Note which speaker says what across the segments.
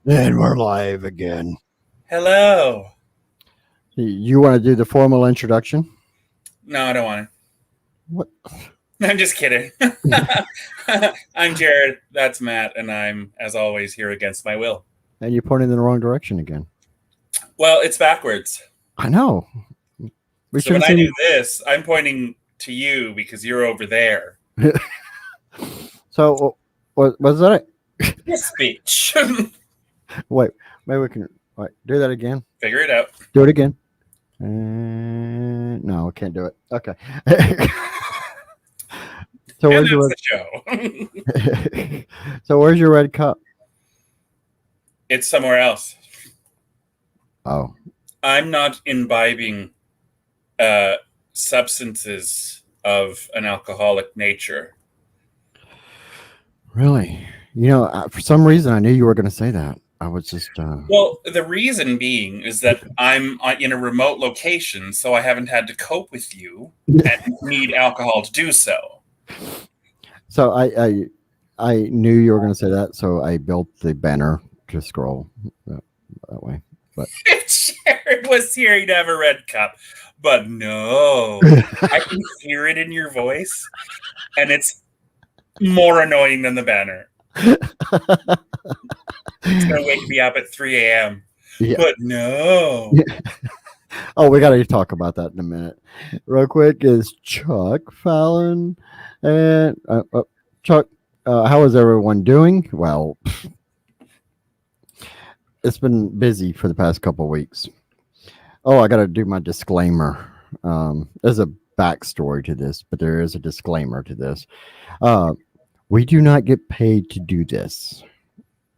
Speaker 1: And we're live again.
Speaker 2: Hello.
Speaker 1: You want to do the formal introduction?
Speaker 2: No, I don't want to.
Speaker 1: What?
Speaker 2: I'm just kidding. I'm Jared. That's Matt. And I'm, as always, here against my will.
Speaker 1: And you're pointing in the wrong direction again.
Speaker 2: Well, it's backwards.
Speaker 1: I know.
Speaker 2: So when I do this, I'm pointing to you because you're over there.
Speaker 1: So, was that it?
Speaker 2: This speech.
Speaker 1: Wait, maybe we can do that again.
Speaker 2: Figure it out.
Speaker 1: Do it again. No, I can't do it. Okay. So
Speaker 2: and
Speaker 1: where's
Speaker 2: that's
Speaker 1: the show. So where's your red cup?
Speaker 2: It's somewhere else.
Speaker 1: Oh.
Speaker 2: I'm not imbibing substances of an alcoholic nature.
Speaker 1: Really? You know, for some reason, I knew you were going to say that. I was just...
Speaker 2: Well, the reason being is that I'm in a remote location, so I haven't had to cope with you and need alcohol to do so.
Speaker 1: So I knew you were going to say that, so I built the banner to scroll that way. But
Speaker 2: if Jared was here, he'd have a red cup. But no, I can hear it in your voice, and it's more annoying than the banner. It's going to wake me up at 3 a.m. Yeah. But no.
Speaker 1: Oh, we got to talk about that in a minute. Real quick is Chuck Fallon. And Chuck, how is everyone doing? Well, it's been busy for the past couple of weeks. Oh, I got to do my disclaimer. There's a backstory to this, but there is a disclaimer to this. We do not get paid to do this.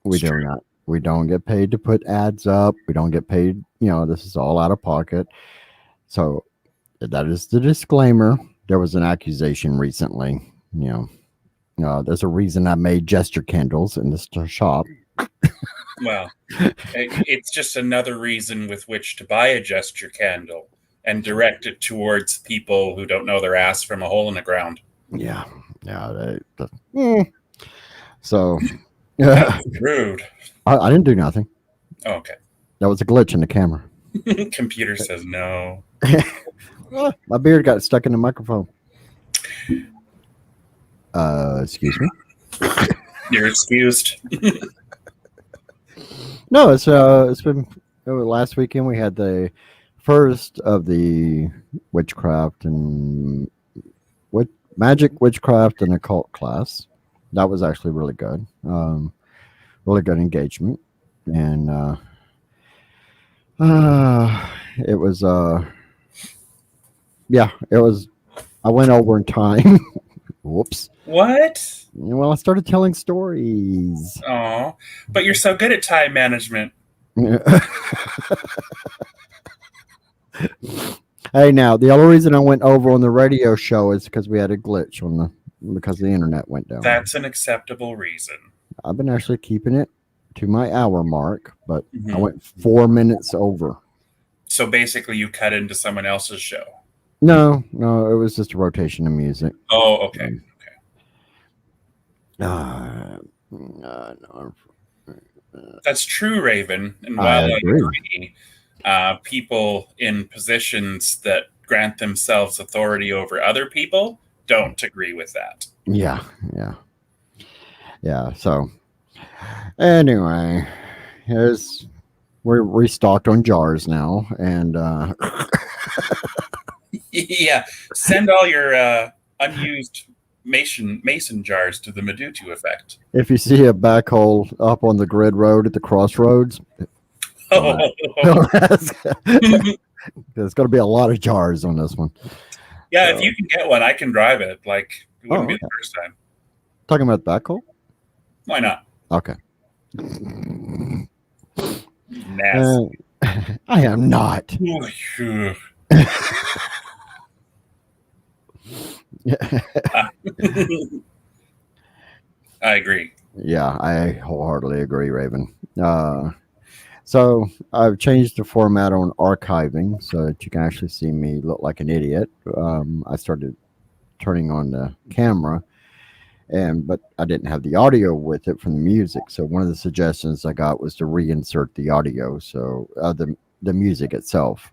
Speaker 1: We do not. We don't get paid to put ads up. We don't get paid. You know, this is all out of pocket. So that is the disclaimer. There was an accusation recently. You know, there's a reason I made gesture candles in this shop.
Speaker 2: Well, it's just another reason with which to buy a gesture candle and direct it towards people who don't know their ass from a hole in the ground.
Speaker 1: Yeah. So,
Speaker 2: that's rude.
Speaker 1: I didn't do nothing.
Speaker 2: Oh, okay.
Speaker 1: That was a glitch in the camera.
Speaker 2: Computer says no.
Speaker 1: My beard got stuck in the microphone. Excuse me.
Speaker 2: You're excused.
Speaker 1: No, it's been last weekend. We had the first of the witchcraft and magic, witchcraft, and occult class. That was actually really good. Really good engagement, and it was it was. I went over in time. Whoops.
Speaker 2: What?
Speaker 1: Well, I started telling stories.
Speaker 2: Oh, but you're so good at time management.
Speaker 1: Hey, now the only reason I went over on the radio show is because we had a glitch because the internet went down.
Speaker 2: That's an acceptable reason.
Speaker 1: I've been actually keeping it to my hour mark, but I went 4 minutes over.
Speaker 2: So basically, you cut into someone else's show.
Speaker 1: No, it was just a rotation of music.
Speaker 2: Oh, okay.
Speaker 1: No.
Speaker 2: That's true, Raven. And while I agree, people in positions that grant themselves authority over other people don't agree with that.
Speaker 1: Yeah. So anyway, we're restocked on jars now, and
Speaker 2: yeah, send all your unused mason jars to the Medutu effect.
Speaker 1: If you see a backhoe up on the grid road at the crossroads,
Speaker 2: Oh,
Speaker 1: there's going to be a lot of jars on this one.
Speaker 2: yeah. If you can get one, I can drive it. Like, it wouldn't be the first time.
Speaker 1: Talking about backhoe?
Speaker 2: Why not?
Speaker 1: Okay.
Speaker 2: Nasty.
Speaker 1: I am not.
Speaker 2: I agree.
Speaker 1: Yeah, I wholeheartedly agree, Raven. So I've changed the format on archiving so that you can actually see me look like an idiot. I started turning on the camera, but I didn't have the audio with it from the music. So one of the suggestions I got was to reinsert the audio, so the music itself.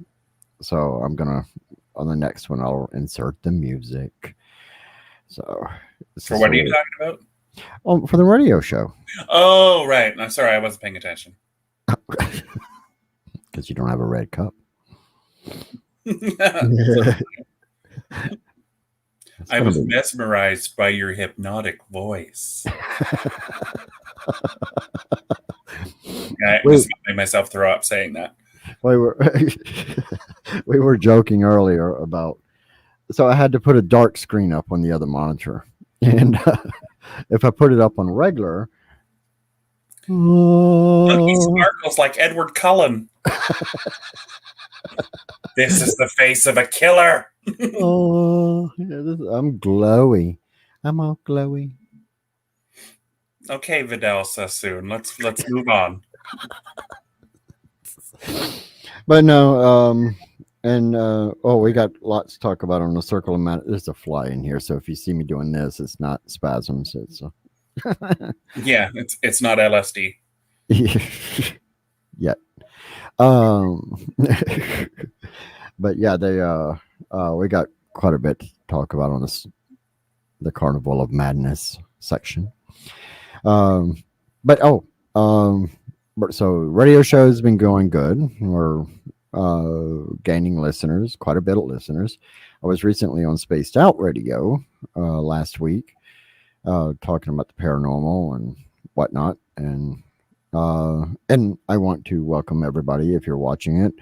Speaker 1: So I'm gonna on the next one I'll insert the music. So
Speaker 2: for what are you talking about?
Speaker 1: Oh, for the radio show.
Speaker 2: Oh, right. I'm sorry, I wasn't paying attention.
Speaker 1: Because you don't have a red cup.
Speaker 2: I was mesmerized by your hypnotic voice. I made myself throw up saying that.
Speaker 1: We were joking earlier about. So I had to put a dark screen up on the other monitor, and if I put it up on regular,
Speaker 2: look, he sparkles like Edward Cullen. This is the face of a killer.
Speaker 1: I'm glowy. I'm all glowy.
Speaker 2: Okay, Vidal Sassoon. Let's move on.
Speaker 1: But no, we got lots to talk about on the circle of matter. There's a fly in here, so if you see me doing this, it's not spasms. It's
Speaker 2: yeah, it's not LSD
Speaker 1: yet. But yeah, we got quite a bit to talk about on the Carnival of Madness section. So radio show's been going good. We're gaining listeners, quite a bit of listeners. I was recently on Spaced Out Radio last week, talking about the paranormal and whatnot, and I want to welcome everybody if you're watching it.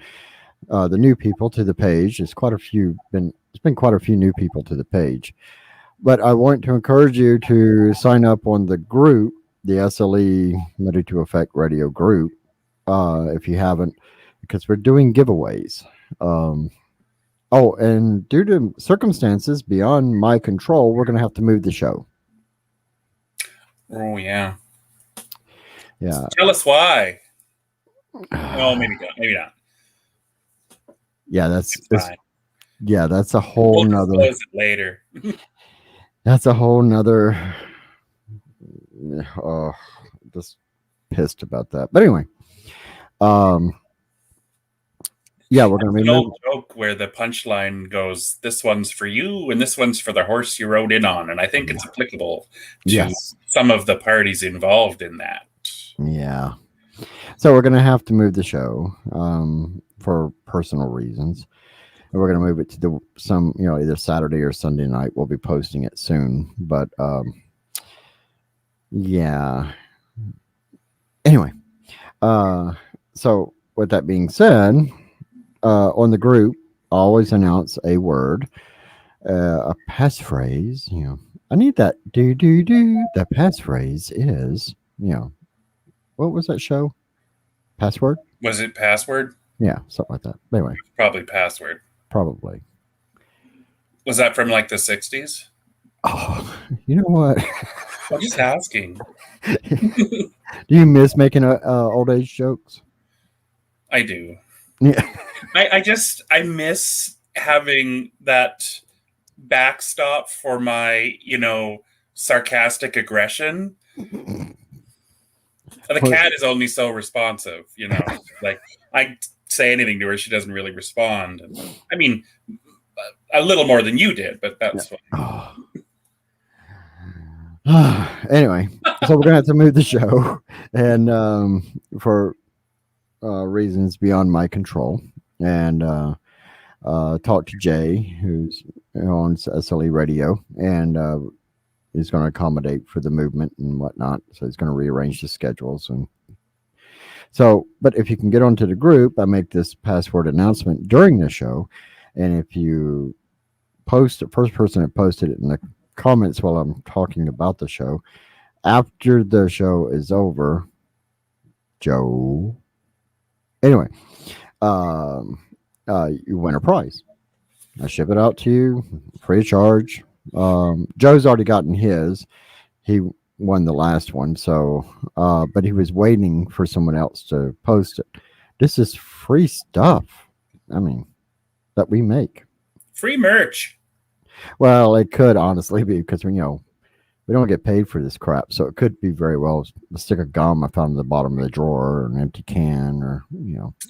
Speaker 1: The new people to the page. It's been quite a few new people to the page, but I want to encourage you to sign up on the group, the SLE Medutu Effect Radio group, if you haven't, because we're doing giveaways. And due to circumstances beyond my control, we're going to have to move the show.
Speaker 2: Oh yeah.
Speaker 1: Tell
Speaker 2: us why. Well, maybe not.
Speaker 1: Yeah, that's a whole nother.
Speaker 2: We'll close it later.
Speaker 1: That's a whole nother. Just pissed about that. But anyway, yeah, we're gonna be
Speaker 2: an old joke where the punchline goes, "This one's for you, and this one's for the horse you rode in on," and I think it's applicable to some of the parties involved in that.
Speaker 1: Yeah. So we're gonna have to move the show for personal reasons. And we're going to move it to either Saturday or Sunday night. We'll be posting it soon. But, yeah. Anyway. So with that being said, on the group, always announce a word, a passphrase. I need that do. The passphrase is, what was that show? Password?
Speaker 2: Was it password?
Speaker 1: Yeah, something like that. Anyway.
Speaker 2: Probably password.
Speaker 1: Probably.
Speaker 2: Was that from like the 60s?
Speaker 1: Oh, you know what?
Speaker 2: I'm just asking.
Speaker 1: Do you miss making old age jokes?
Speaker 2: I do.
Speaker 1: Yeah.
Speaker 2: I miss having that backstop for my, sarcastic aggression. The cat is only so responsive, like I say anything to her, she doesn't really respond. I mean, a little more than you did, but that's fine.
Speaker 1: Anyway, so we're gonna have to move the show, and for reasons beyond my control, and talk to Jay, who's on SLE Radio, and he's going to accommodate for the movement and whatnot. So he's going to rearrange the schedules. And so, but if you can get onto the group, I make this password announcement during the show. And if you post, the first person that posted it in the comments while I'm talking about the show, after the show is over, Joe. Anyway, you win a prize. I ship it out to you free of charge. Joe's already gotten his. He won the last one, so but he was waiting for someone else to post it. This is free stuff. I mean, that we make.
Speaker 2: Free merch.
Speaker 1: Well, it could honestly be because we don't get paid for this crap, so it could be very well a stick of gum I found in the bottom of the drawer, or an empty can, or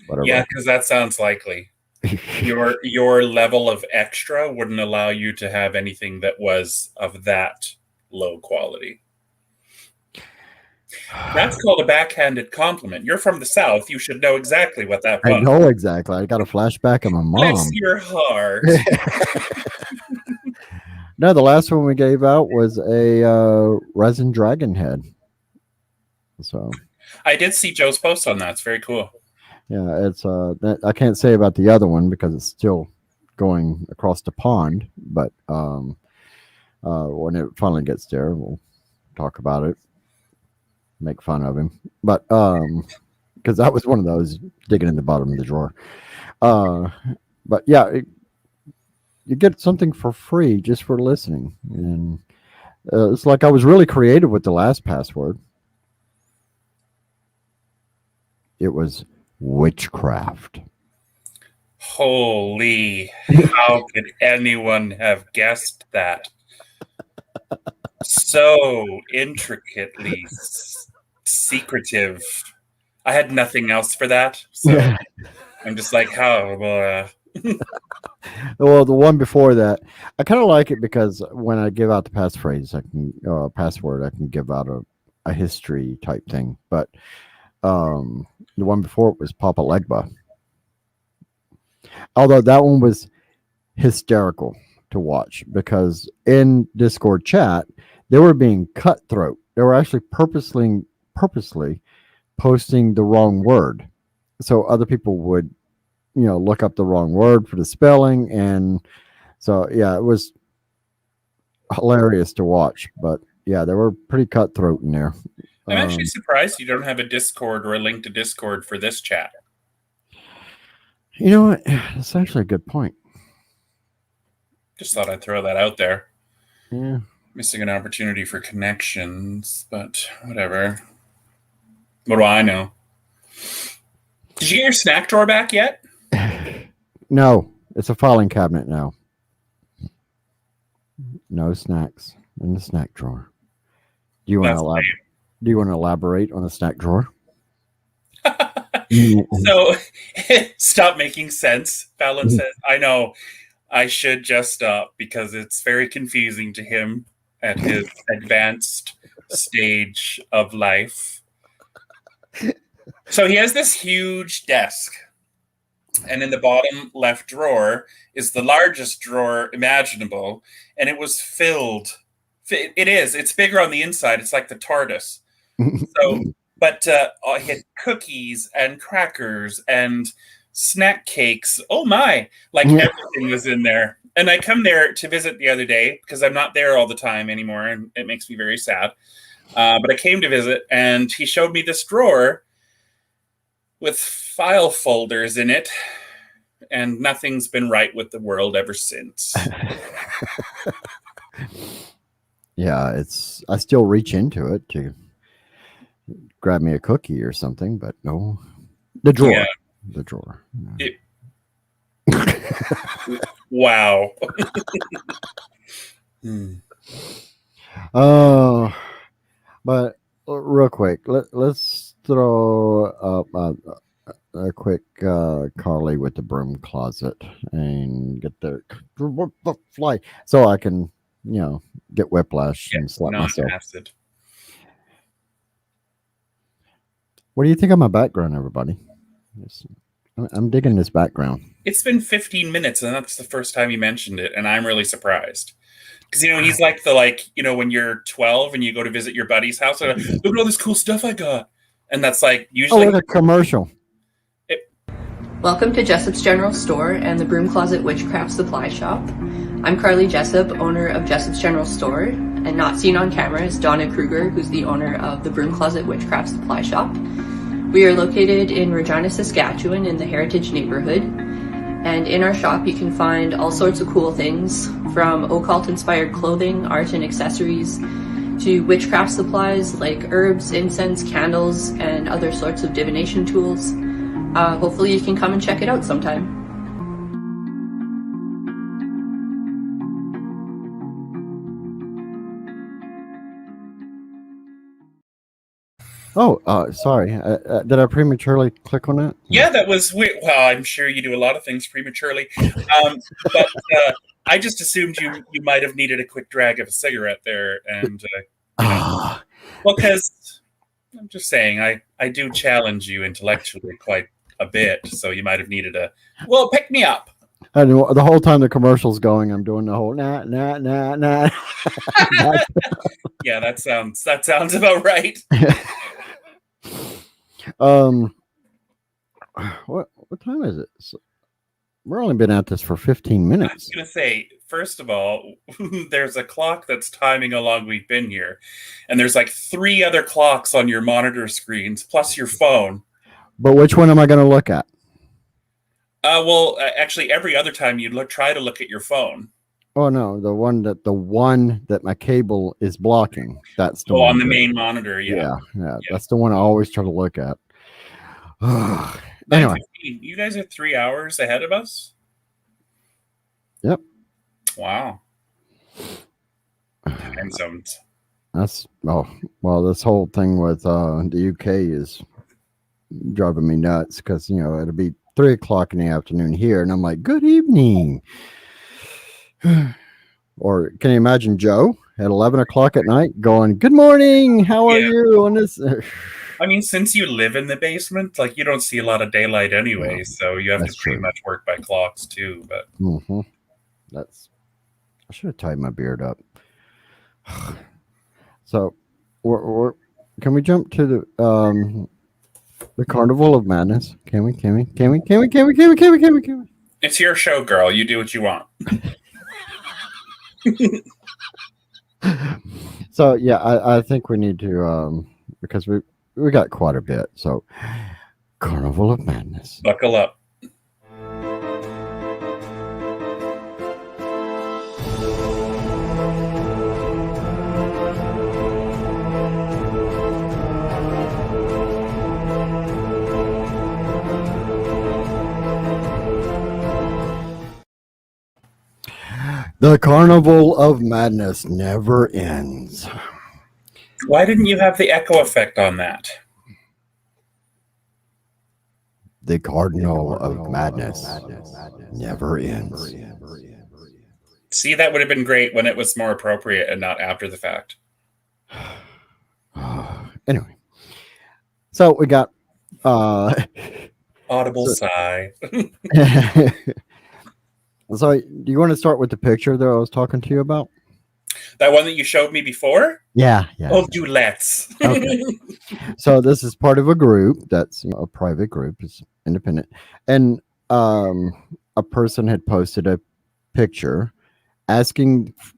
Speaker 1: whatever.
Speaker 2: Yeah, because that sounds likely. Your level of extra wouldn't allow you to have anything that was of that low quality. That's called a backhanded compliment. You're from the South. You should know exactly what that was.
Speaker 1: I know exactly. I got a flashback of my mom.
Speaker 2: Bless your heart.
Speaker 1: No, the last one we gave out was a resin dragon head. So
Speaker 2: I did see Joe's post on that. It's very cool.
Speaker 1: Yeah, it's I can't say about the other one because it's still going across the pond. But when it finally gets there, we'll talk about it, make fun of him. But because that was one of those digging in the bottom of the drawer. But yeah, you get something for free just for listening, and it's like I was really creative with the last password. It was witchcraft.
Speaker 2: Holy, how could anyone have guessed that? So intricately secretive. I had nothing else for that, so I'm just like, how?
Speaker 1: Well, the one before that, I kind of like it because when I give out the passphrase, password, I can give out a history type thing, but the one before it was Papa Legba. Although that one was hysterical to watch because in Discord chat, they were being cutthroat. They were actually purposely posting the wrong word. So other people would, look up the wrong word for the spelling. And so, yeah, it was hilarious to watch. But yeah, they were pretty cutthroat in there.
Speaker 2: I'm actually surprised you don't have a Discord or a link to Discord for this chat.
Speaker 1: You know what? That's actually a good point.
Speaker 2: Just thought I'd throw that out there.
Speaker 1: Yeah.
Speaker 2: Missing an opportunity for connections, but whatever. What do I know? Did you get your snack drawer back yet?
Speaker 1: No, it's a filing cabinet now. No snacks in the snack drawer. Do you want to elaborate on a snack drawer?
Speaker 2: So, stop making sense. Fallon says, I know I should just stop because it's very confusing to him at his advanced stage of life. So he has this huge desk, and in the bottom left drawer is the largest drawer imaginable, and it was filled. It's bigger on the inside. It's like the TARDIS. So, but he had cookies and crackers and snack cakes. Oh my, like everything was in there. And I come there to visit the other day because I'm not there all the time anymore, and it makes me very sad. But I came to visit, and he showed me this drawer with file folders in it, and nothing's been right with the world ever since.
Speaker 1: Yeah, I still reach into it to grab me a cookie or something, but no. The drawer. Yeah. The drawer.
Speaker 2: Wow.
Speaker 1: But real quick, let's throw up a quick Carly with the broom closet and get the fly so I can, get whiplash and slap myself.
Speaker 2: Acid.
Speaker 1: What do you think of my background, everybody? I'm digging this background.
Speaker 2: It's been 15 minutes, and that's the first time you mentioned it, and I'm really surprised. Because he's like when you're 12 and you go to visit your buddy's house, and look at all this cool stuff I got, and that's like usually
Speaker 1: like a commercial.
Speaker 3: Welcome to Jessup's General Store and the Broom Closet Witchcraft Supply Shop. I'm Carly Jessup, owner of Jessup's General Store, and not seen on camera is Donna Kruger, who's the owner of the Broom Closet Witchcraft Supply Shop. We are located in Regina, Saskatchewan in the Heritage neighborhood, and in our shop you can find all sorts of cool things, from occult-inspired clothing, art and accessories, to witchcraft supplies like herbs, incense, candles, and other sorts of divination tools. Hopefully you can come and check it out sometime.
Speaker 1: Oh, sorry. Did I prematurely click on that?
Speaker 2: Yeah, that was weird. Well, I'm sure you do a lot of things prematurely, but I just assumed you might have needed a quick drag of a cigarette there, and well, because I'm just saying, I do challenge you intellectually quite a bit, so you might have needed pick me up.
Speaker 1: And the whole time the commercial's going, I'm doing the whole nah.
Speaker 2: Yeah, that sounds about right.
Speaker 1: What time is it? We're only been at this for 15 minutes.
Speaker 2: I was gonna say, first of all, there's a clock that's timing how long we've been here, and there's like 3 other clocks on your monitor screens plus your phone.
Speaker 1: But which one am I going to look at?
Speaker 2: Actually, every other time you try to look at your phone.
Speaker 1: Oh no, the one that my cable is blocking. That's the one
Speaker 2: on the main monitor. Yeah,
Speaker 1: that's the one I always try to look at. Anyway,
Speaker 2: you guys are 3 hours ahead of us.
Speaker 1: Yep.
Speaker 2: Wow. Time zones.
Speaker 1: This whole thing with the UK is driving me nuts because it'll be 3 o'clock in the afternoon here, and I'm like, good evening. Or can you imagine Joe at 11 o'clock at night going, good morning, how are you on this?
Speaker 2: I mean, since you live in the basement, like you don't see a lot of daylight anyway, so you have to pretty much work by clocks too. But
Speaker 1: I should have tied my beard up. So, can we jump to the Carnival of Madness? Can we?
Speaker 2: It's your show, girl. You do what you want.
Speaker 1: So yeah, I think we need to because we got quite a bit. So Carnival of Madness.
Speaker 2: Buckle up.
Speaker 1: The Carnival of Madness never ends.
Speaker 2: Why didn't you have the echo effect on that?
Speaker 1: The Carnival of Madness never ends.
Speaker 2: See, that would have been great when it was more appropriate and not after the fact.
Speaker 1: Anyway, so we got
Speaker 2: audible sigh.
Speaker 1: So, do you want to start with the picture that I was talking to you about?
Speaker 2: That one that you showed me before?
Speaker 1: Yeah.
Speaker 2: Do let's.
Speaker 1: Okay. So this is part of a group that's a private group, it's independent, and a person had posted a picture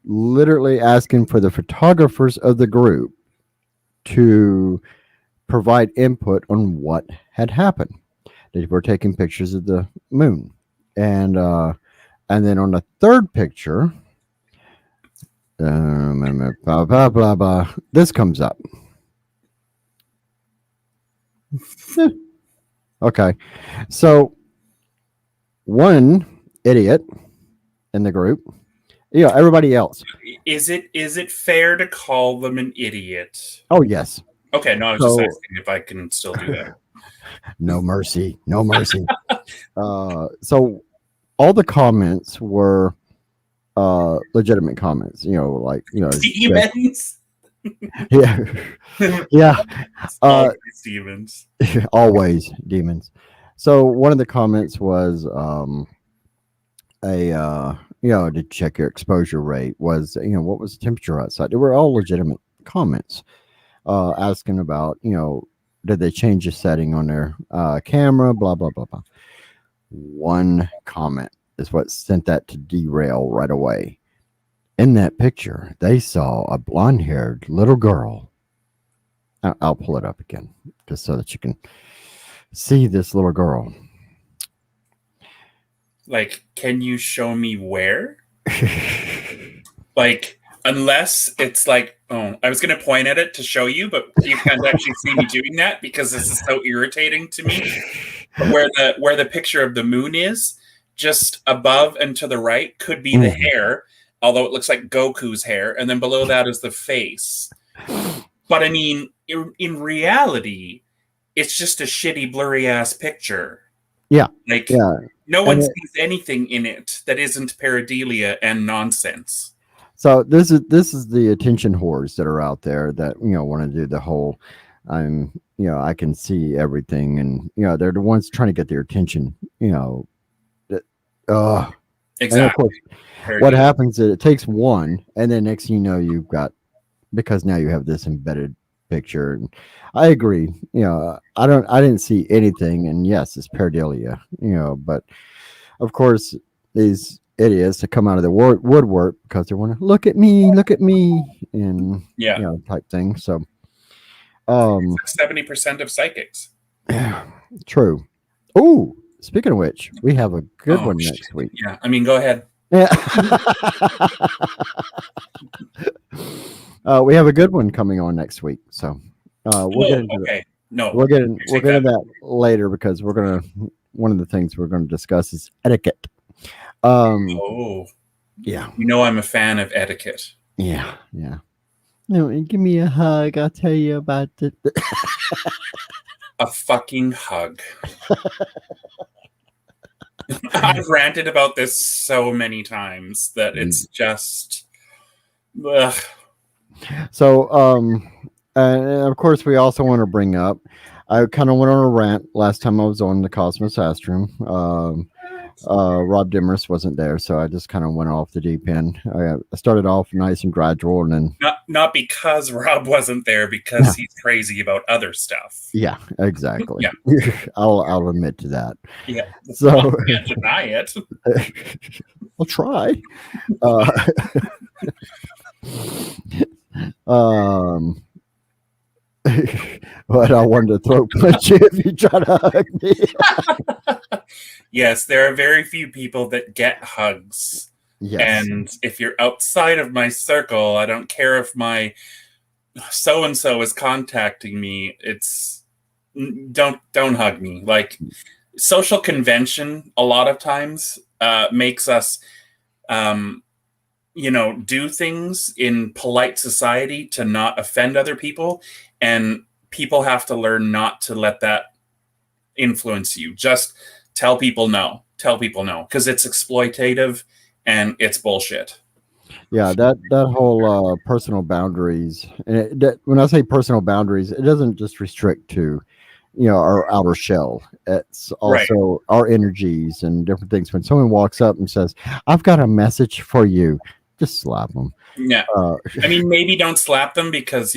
Speaker 1: literally asking for the photographers of the group to provide input on what had happened. They were taking pictures of the moon, and then on the third picture, blah, blah, blah, blah, this comes up. Okay. So one idiot in the group, everybody else.
Speaker 2: Is it fair to call them an idiot?
Speaker 1: Oh, yes.
Speaker 2: Okay. No, I was just asking if I can still do that.
Speaker 1: No mercy. So all the comments were legitimate comments,
Speaker 2: demons.
Speaker 1: Yeah.
Speaker 2: Demons.
Speaker 1: Always demons. So one of the comments was to check your exposure rate. Was what was the temperature outside? They were all legitimate comments, asking about did they change the setting on their camera? Blah blah blah blah. One comment is what sent that to derail right away. In that picture, they saw a blonde-haired little girl. I'll pull it up again just so that you can see this little girl.
Speaker 2: Like, can you show me where? Like, unless it's like, oh, I was going to point at it to show you, but you can't actually see me doing that because this is so irritating to me. Where the picture of the moon is, just above and to the right could be the hair, although it looks like Goku's hair, and then below that is the face. But I mean, in reality, it's just a shitty, blurry ass picture.
Speaker 1: Yeah,
Speaker 2: like no one sees anything in it that isn't pareidolia and nonsense.
Speaker 1: So this is the attention whores that are out there that want to do the whole I can see everything, and they're the ones trying to get their attention. Exactly. And of course, what happens is it takes one, and then next thing you've got, because now you have this embedded picture. And I agree. I didn't see anything, and yes, it's pareidolia. But of course these idiots to come out of the woodwork because they want to look at me, and type thing. So
Speaker 2: 70% of psychics.
Speaker 1: Yeah, true. Oh, speaking of which, we have a good one next week.
Speaker 2: Yeah, I mean, go ahead.
Speaker 1: Yeah. We have a good one coming on next week. So we'll get into
Speaker 2: okay. No,
Speaker 1: we'll get into that later because one of the things we're going to discuss is etiquette. Yeah.
Speaker 2: I'm a fan of etiquette.
Speaker 1: Yeah. No, give me a hug. I'll tell you about it.
Speaker 2: A fucking hug. I've ranted about this so many times that it's just. Ugh.
Speaker 1: So, and of course, we also want to bring up. I kind of went on a rant last time I was on the Cosmos Astrum. Rob Demarest wasn't there, so I just kind of went off the deep end. I started off nice and gradual, and then
Speaker 2: not because Rob wasn't there, because he's crazy about other stuff.
Speaker 1: Yeah, exactly.
Speaker 2: Yeah,
Speaker 1: I'll admit to that.
Speaker 2: Yeah,
Speaker 1: so
Speaker 2: I can't deny it.
Speaker 1: I'll try. But I wanted to throat punch you if you try to hug me.
Speaker 2: Yes, there are very few people that get hugs. Yes. And if you're outside of my circle, I don't care if my so-and-so is contacting me. It's don't hug me. Like, social convention a lot of times makes us do things in polite society to not offend other people, and people have to learn not to let that influence you. Just tell people no, because it's exploitative and it's bullshit.
Speaker 1: Yeah, that whole personal boundaries, and when I say personal boundaries, it doesn't just restrict to our outer shell. It's also our energies and different things. When someone walks up and says, "I've got a message for you," just slap them.
Speaker 2: Yeah, I mean, maybe don't slap them because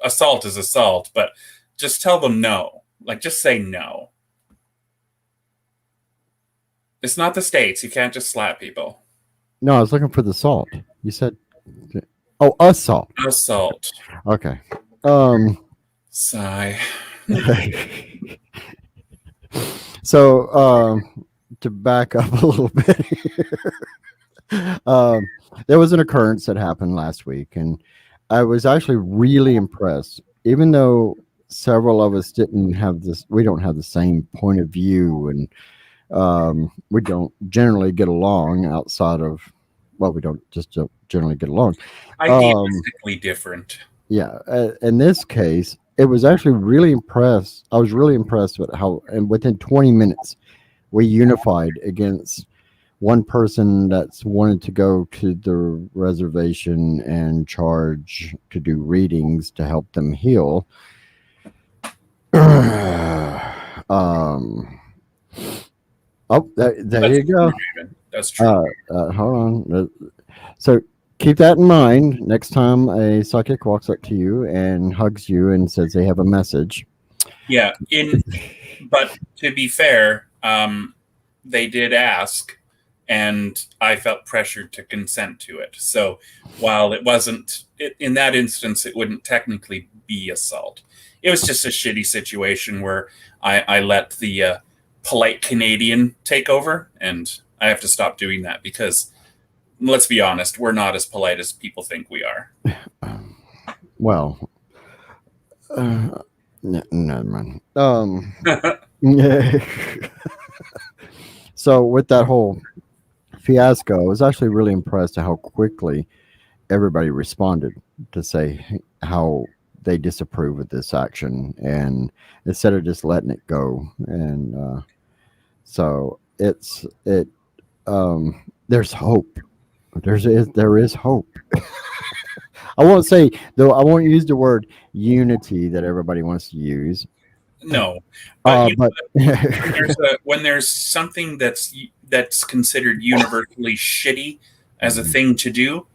Speaker 2: assault is assault, but just tell them no. Like, just say no. It's not the States. You can't just slap people.
Speaker 1: No, I was looking for the salt. You said, "Oh, assault."
Speaker 2: Assault.
Speaker 1: Okay.
Speaker 2: Sigh.
Speaker 1: So, to back up a little bit here, there was an occurrence that happened last week, and I was actually really impressed, even though several of us we don't have the same point of view, and we don't generally get along outside of, we don't just generally get along.
Speaker 2: Idealistically different.
Speaker 1: Yeah. In this case, it was actually really impressed. I was really impressed with how, and within 20 minutes, we unified against one person that's wanted to go to the reservation and charge to do readings to help them heal. Oh, there you go.
Speaker 2: That's true.
Speaker 1: Hold on. So keep that in mind next time a psychic walks up to you and hugs you and says they have a message.
Speaker 2: Yeah. But to be fair, they did ask, and I felt pressured to consent to it. So while it wasn't, in that instance, it wouldn't technically be assault. It was just a shitty situation where I let the polite Canadian take over, and I have to stop doing that because, let's be honest, we're not as polite as people think we are.
Speaker 1: Well, never mind. Yeah. So with that whole fiasco, I was actually really impressed at how quickly everybody responded to say how they disapprove of this action, and instead of just letting it go, and so there's hope. There is hope. I won't say though. I won't use the word unity that everybody wants to use.
Speaker 2: No, but,
Speaker 1: But
Speaker 2: when there's something that's considered universally shitty as a thing to do,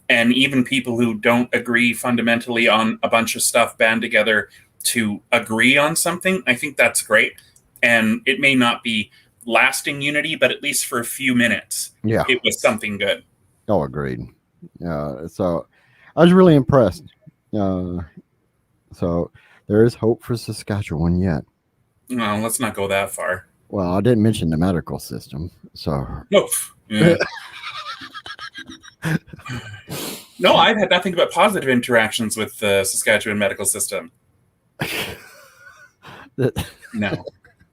Speaker 2: and even people who don't agree fundamentally on a bunch of stuff band together to agree on something, I think that's great. And it may not be lasting unity, but at least for a few minutes,
Speaker 1: yeah,
Speaker 2: it was something good.
Speaker 1: oh, agreed. So I was really impressed. So there is hope for Saskatchewan yet.
Speaker 2: Well, let's not go that far.
Speaker 1: Well, I didn't mention the medical system, so
Speaker 2: Oof. Yeah. No, I've had nothing but positive interactions with the Saskatchewan medical system. No,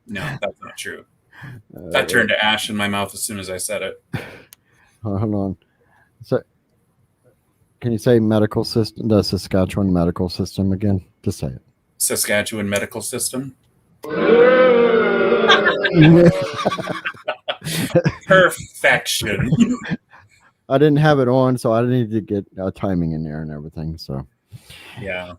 Speaker 2: that's not true. That turned to ash in my mouth as soon as I said it.
Speaker 1: Hold on. So, can you say medical system? The Saskatchewan medical system again? Just say it.
Speaker 2: Saskatchewan medical system. Perfection.
Speaker 1: I didn't have it on, so I needed to get timing in there and everything. So,
Speaker 2: Yeah.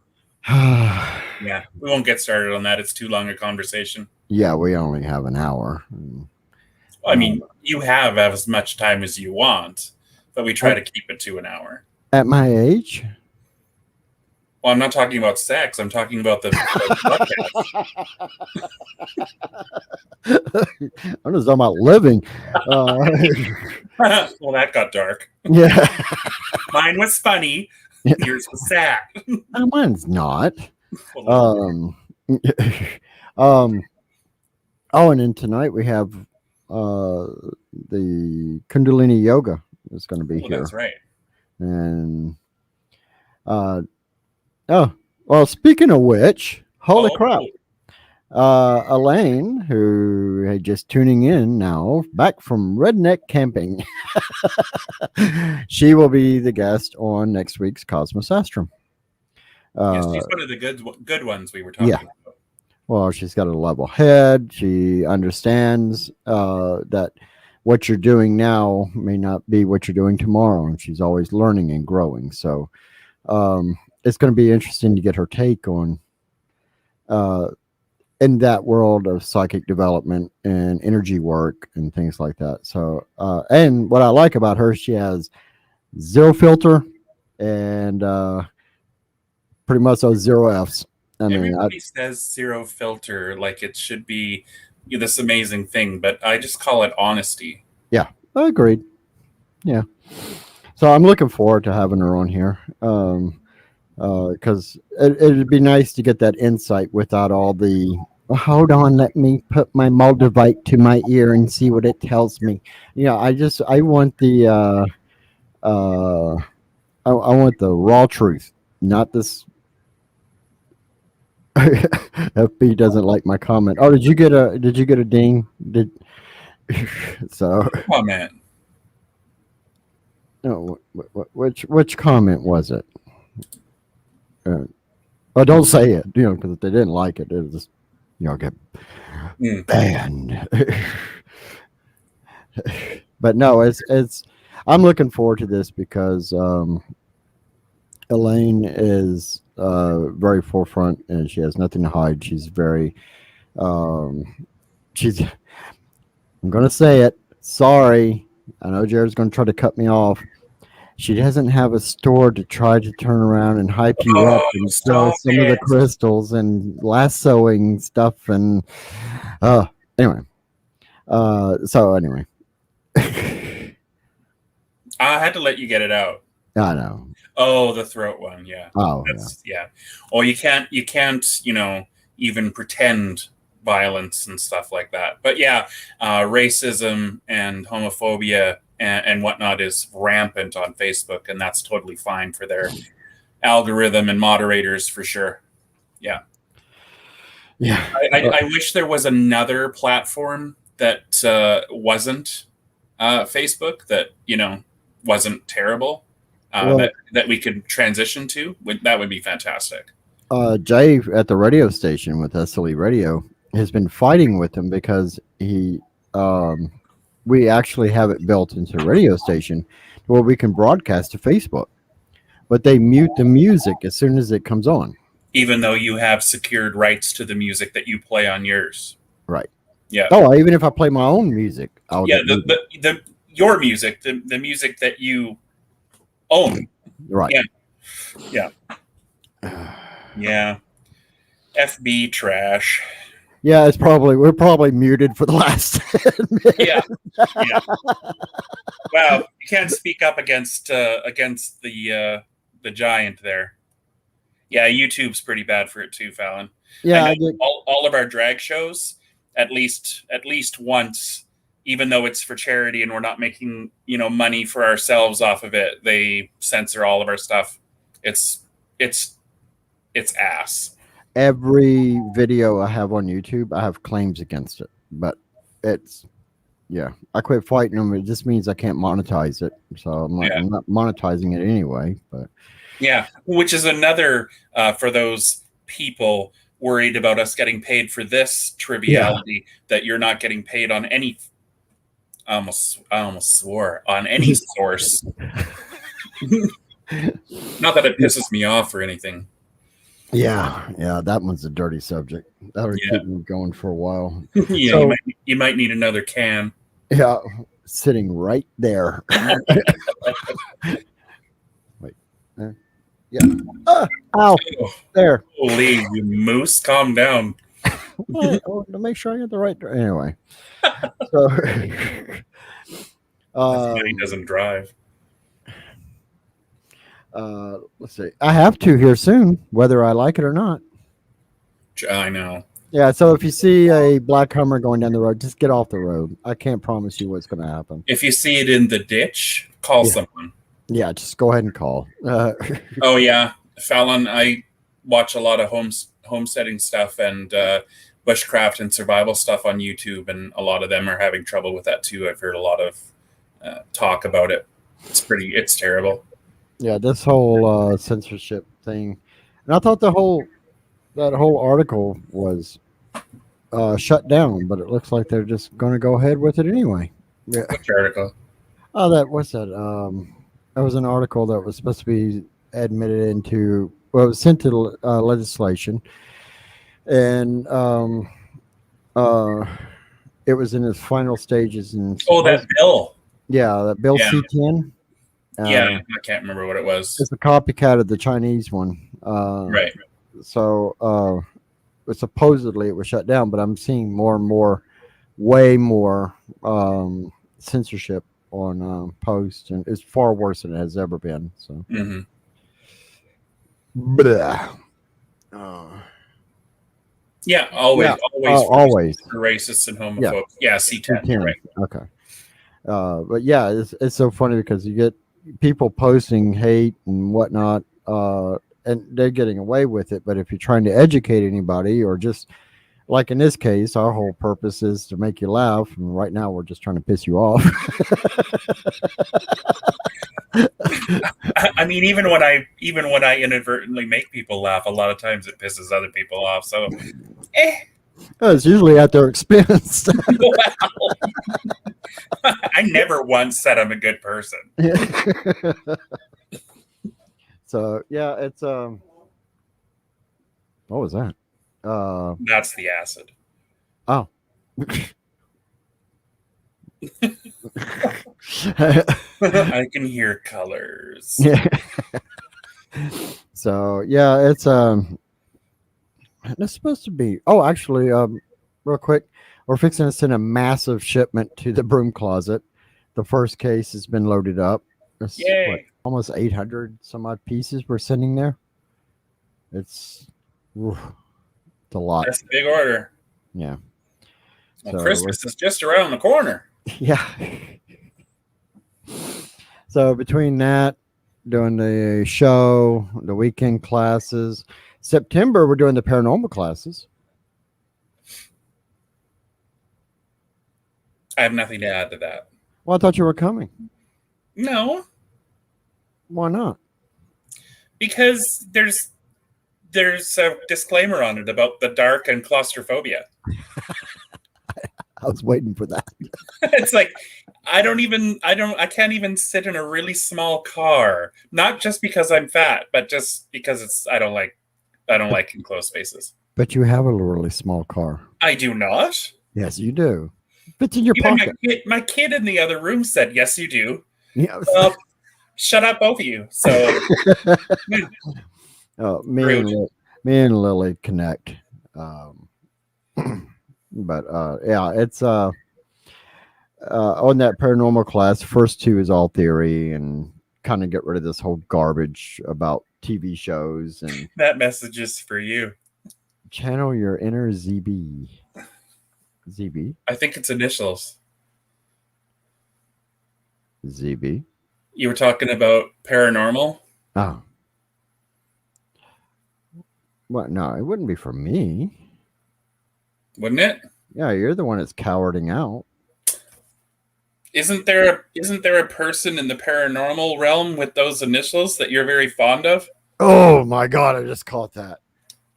Speaker 1: yeah,
Speaker 2: Yeah. We won't get started on that. It's too long a conversation.
Speaker 1: we only have an hour.
Speaker 2: Well, I mean, you have as much time as you want, but we try to keep it to an hour.
Speaker 1: At my age?
Speaker 2: Well, I'm not talking about sex. I'm talking about the
Speaker 1: I'm just talking about living.
Speaker 2: Well, that got dark.
Speaker 1: Yeah.
Speaker 2: Mine was funny. Yours was sad.
Speaker 1: Mine's not. Oh, and then tonight we have the Kundalini Yoga is going to be here.
Speaker 2: That's right.
Speaker 1: And well, speaking of which, holy crap. Elaine, who had just tuning in now, back from Redneck Camping, she will be the guest on next week's Cosmos Astrum.
Speaker 2: Yes, she's one of the good ones we were talking about.
Speaker 1: Well, she's got a level head. She understands that what you're doing now may not be what you're doing tomorrow, and she's always learning and growing. So it's going to be interesting to get her take on in that world of psychic development and energy work and things like that. So, and what I like about her, she has zero filter and pretty much those zero Fs.
Speaker 2: Everybody says zero filter like it should be this amazing thing, but I just call it honesty.
Speaker 1: Yeah, I agreed. Yeah. So I'm looking forward to having her on here because it'd be nice to get that insight without all the, hold on, let me put my Moldavite to my ear and see what it tells me. I want the I want the raw truth, not this. FB doesn't like my comment. Oh, did you get a ding? So
Speaker 2: comment.
Speaker 1: No, which comment was it? Oh, don't say it, because if they didn't like it, it'll just, get banned. But no, it's. I'm looking forward to this because Elaine is very forefront and she has nothing to hide. She's very, I'm going to say it. Sorry, I know Jared's going to try to cut me off. She doesn't have a store to try to turn around and hype you up
Speaker 2: Oh,
Speaker 1: and sell
Speaker 2: stop
Speaker 1: some of the
Speaker 2: it.
Speaker 1: crystals and lassoing stuff and anyway. So anyway.
Speaker 2: I had to let you get it out.
Speaker 1: I know.
Speaker 2: Oh, the throat one, yeah.
Speaker 1: Oh
Speaker 2: That's yeah. Oh, you can't, even pretend violence and stuff like that. But yeah, racism and homophobia and whatnot is rampant on Facebook, and that's totally fine for their algorithm and moderators for sure. Yeah.
Speaker 1: Yeah.
Speaker 2: I wish there was another platform that wasn't Facebook that wasn't terrible
Speaker 1: Well,
Speaker 2: that we could transition to. That would be fantastic.
Speaker 1: Jay at the radio station with SLE Radio has been fighting with him because we actually have it built into the radio station where we can broadcast to Facebook, but they mute the music as soon as it comes on.
Speaker 2: Even though you have secured rights to the music that you play on yours.
Speaker 1: Right.
Speaker 2: Yeah.
Speaker 1: Oh, even if I play my own music, I'll
Speaker 2: yeah.
Speaker 1: get muted.
Speaker 2: Your music, the music that you own.
Speaker 1: Right.
Speaker 2: Yeah. Yeah. Yeah. FB trash.
Speaker 1: Yeah, we're probably muted for the last 10 minutes.
Speaker 2: Yeah. Wow, you can't speak up against the giant there. Yeah, YouTube's pretty bad for it too, Fallon.
Speaker 1: Yeah,
Speaker 2: I know all of our drag shows, at least once, even though it's for charity and we're not making money for ourselves off of it, they censor all of our stuff. It's ass.
Speaker 1: Every video I have on YouTube, I have claims against it, but I quit fighting them. It just means I can't monetize it, so I'm not monetizing it anyway. But
Speaker 2: yeah, which is another for those people worried about us getting paid for this triviality that you're not getting paid on any. I almost swore on any source. Not that it pisses me off or anything.
Speaker 1: Yeah, that one's a dirty subject. That'll keep me going for a while.
Speaker 2: Yeah, so, you might need another can.
Speaker 1: Yeah, sitting right there. Wait. Yeah. Ow. There.
Speaker 2: Holy, you moose. Calm down.
Speaker 1: To make sure I get the right. Anyway. So.
Speaker 2: He doesn't drive.
Speaker 1: Let's see. I have to here soon, whether I like it or not.
Speaker 2: I know.
Speaker 1: Yeah, so if you see a black Hummer going down the road, just get off the road. I can't promise you what's going to happen.
Speaker 2: If you see it in the ditch, call someone.
Speaker 1: Yeah, just go ahead and call.
Speaker 2: Oh, yeah. Fallon, I watch a lot of homesteading stuff and bushcraft and survival stuff on YouTube, and a lot of them are having trouble with that too. I've heard a lot of talk about it. It's terrible.
Speaker 1: Yeah, this whole censorship thing. And I thought that whole article was shut down, but it looks like they're just going to go ahead with it anyway. Yeah.
Speaker 2: Which article?
Speaker 1: Oh, what's that? That was an article that was supposed to be admitted into, well, it was sent to legislation. And it was in its final stages.
Speaker 2: That bill.
Speaker 1: Yeah, that bill C-10.
Speaker 2: I can't remember what it was.
Speaker 1: It's a copycat of the Chinese one.
Speaker 2: Right.
Speaker 1: So supposedly it was shut down, but I'm seeing more and more, way more censorship on posts, and it's far worse than it has ever been. So.
Speaker 2: Mm-hmm. Yeah, always for racists and homophobes. Yeah, C-10. Right.
Speaker 1: Okay. But yeah, it's so funny because you get people posting hate and whatnot, and they're getting away with it. But if you're trying to educate anybody, or just like in this case, our whole purpose is to make you laugh, and right now we're just trying to piss you off.
Speaker 2: I mean, even when I inadvertently make people laugh, a lot of times it pisses other people off. So,
Speaker 1: it's usually at their expense.
Speaker 2: Wow. I never once said I'm a good person.
Speaker 1: So yeah, it's what was that?
Speaker 2: That's the acid.
Speaker 1: Oh.
Speaker 2: I can hear colors.
Speaker 1: Yeah. So yeah, it's supposed to be. Oh, actually, real quick, we're fixing to send a massive shipment to the broom closet. The first case has been loaded up. It's what,
Speaker 2: Yay.
Speaker 1: almost 800 some odd pieces we're sending there. It's, oof, it's a lot.
Speaker 2: That's a big order.
Speaker 1: Yeah.
Speaker 2: Well,
Speaker 1: So
Speaker 2: Christmas is just around the corner.
Speaker 1: yeah. So between that, doing the show, the weekend classes, September we're doing the paranormal classes.
Speaker 2: I have nothing to add to that.
Speaker 1: Well, I thought you were coming.
Speaker 2: No,
Speaker 1: Why not?
Speaker 2: because there's a disclaimer on it about the dark and claustrophobia.
Speaker 1: I was waiting for that.
Speaker 2: It's like I can't even sit in a really small car. Not just because I'm fat, but just because I don't like enclosed spaces.
Speaker 1: But you have a really small car.
Speaker 2: I do not.
Speaker 1: Yes, you do. Fits in your
Speaker 2: Even
Speaker 1: pocket.
Speaker 2: my kid in the other room said, "Yes, you do."
Speaker 1: Yeah.
Speaker 2: Well, shut up, both of you. So
Speaker 1: Oh,
Speaker 2: Rude.
Speaker 1: me and Lily connect. But yeah, it's on that paranormal class. First two is all theory and kind of get rid of this whole garbage about TV shows and
Speaker 2: that message is for you.
Speaker 1: channel your inner ZB. ZB?
Speaker 2: I think it's initials.
Speaker 1: ZB.
Speaker 2: You were talking about paranormal.
Speaker 1: Oh. What? No, it wouldn't be for me.
Speaker 2: Wouldn't it?
Speaker 1: Yeah, you're the one that's cowarding out.
Speaker 2: Isn't there a person in the paranormal realm with those initials that you're very fond of?
Speaker 1: Oh my God, I just caught that.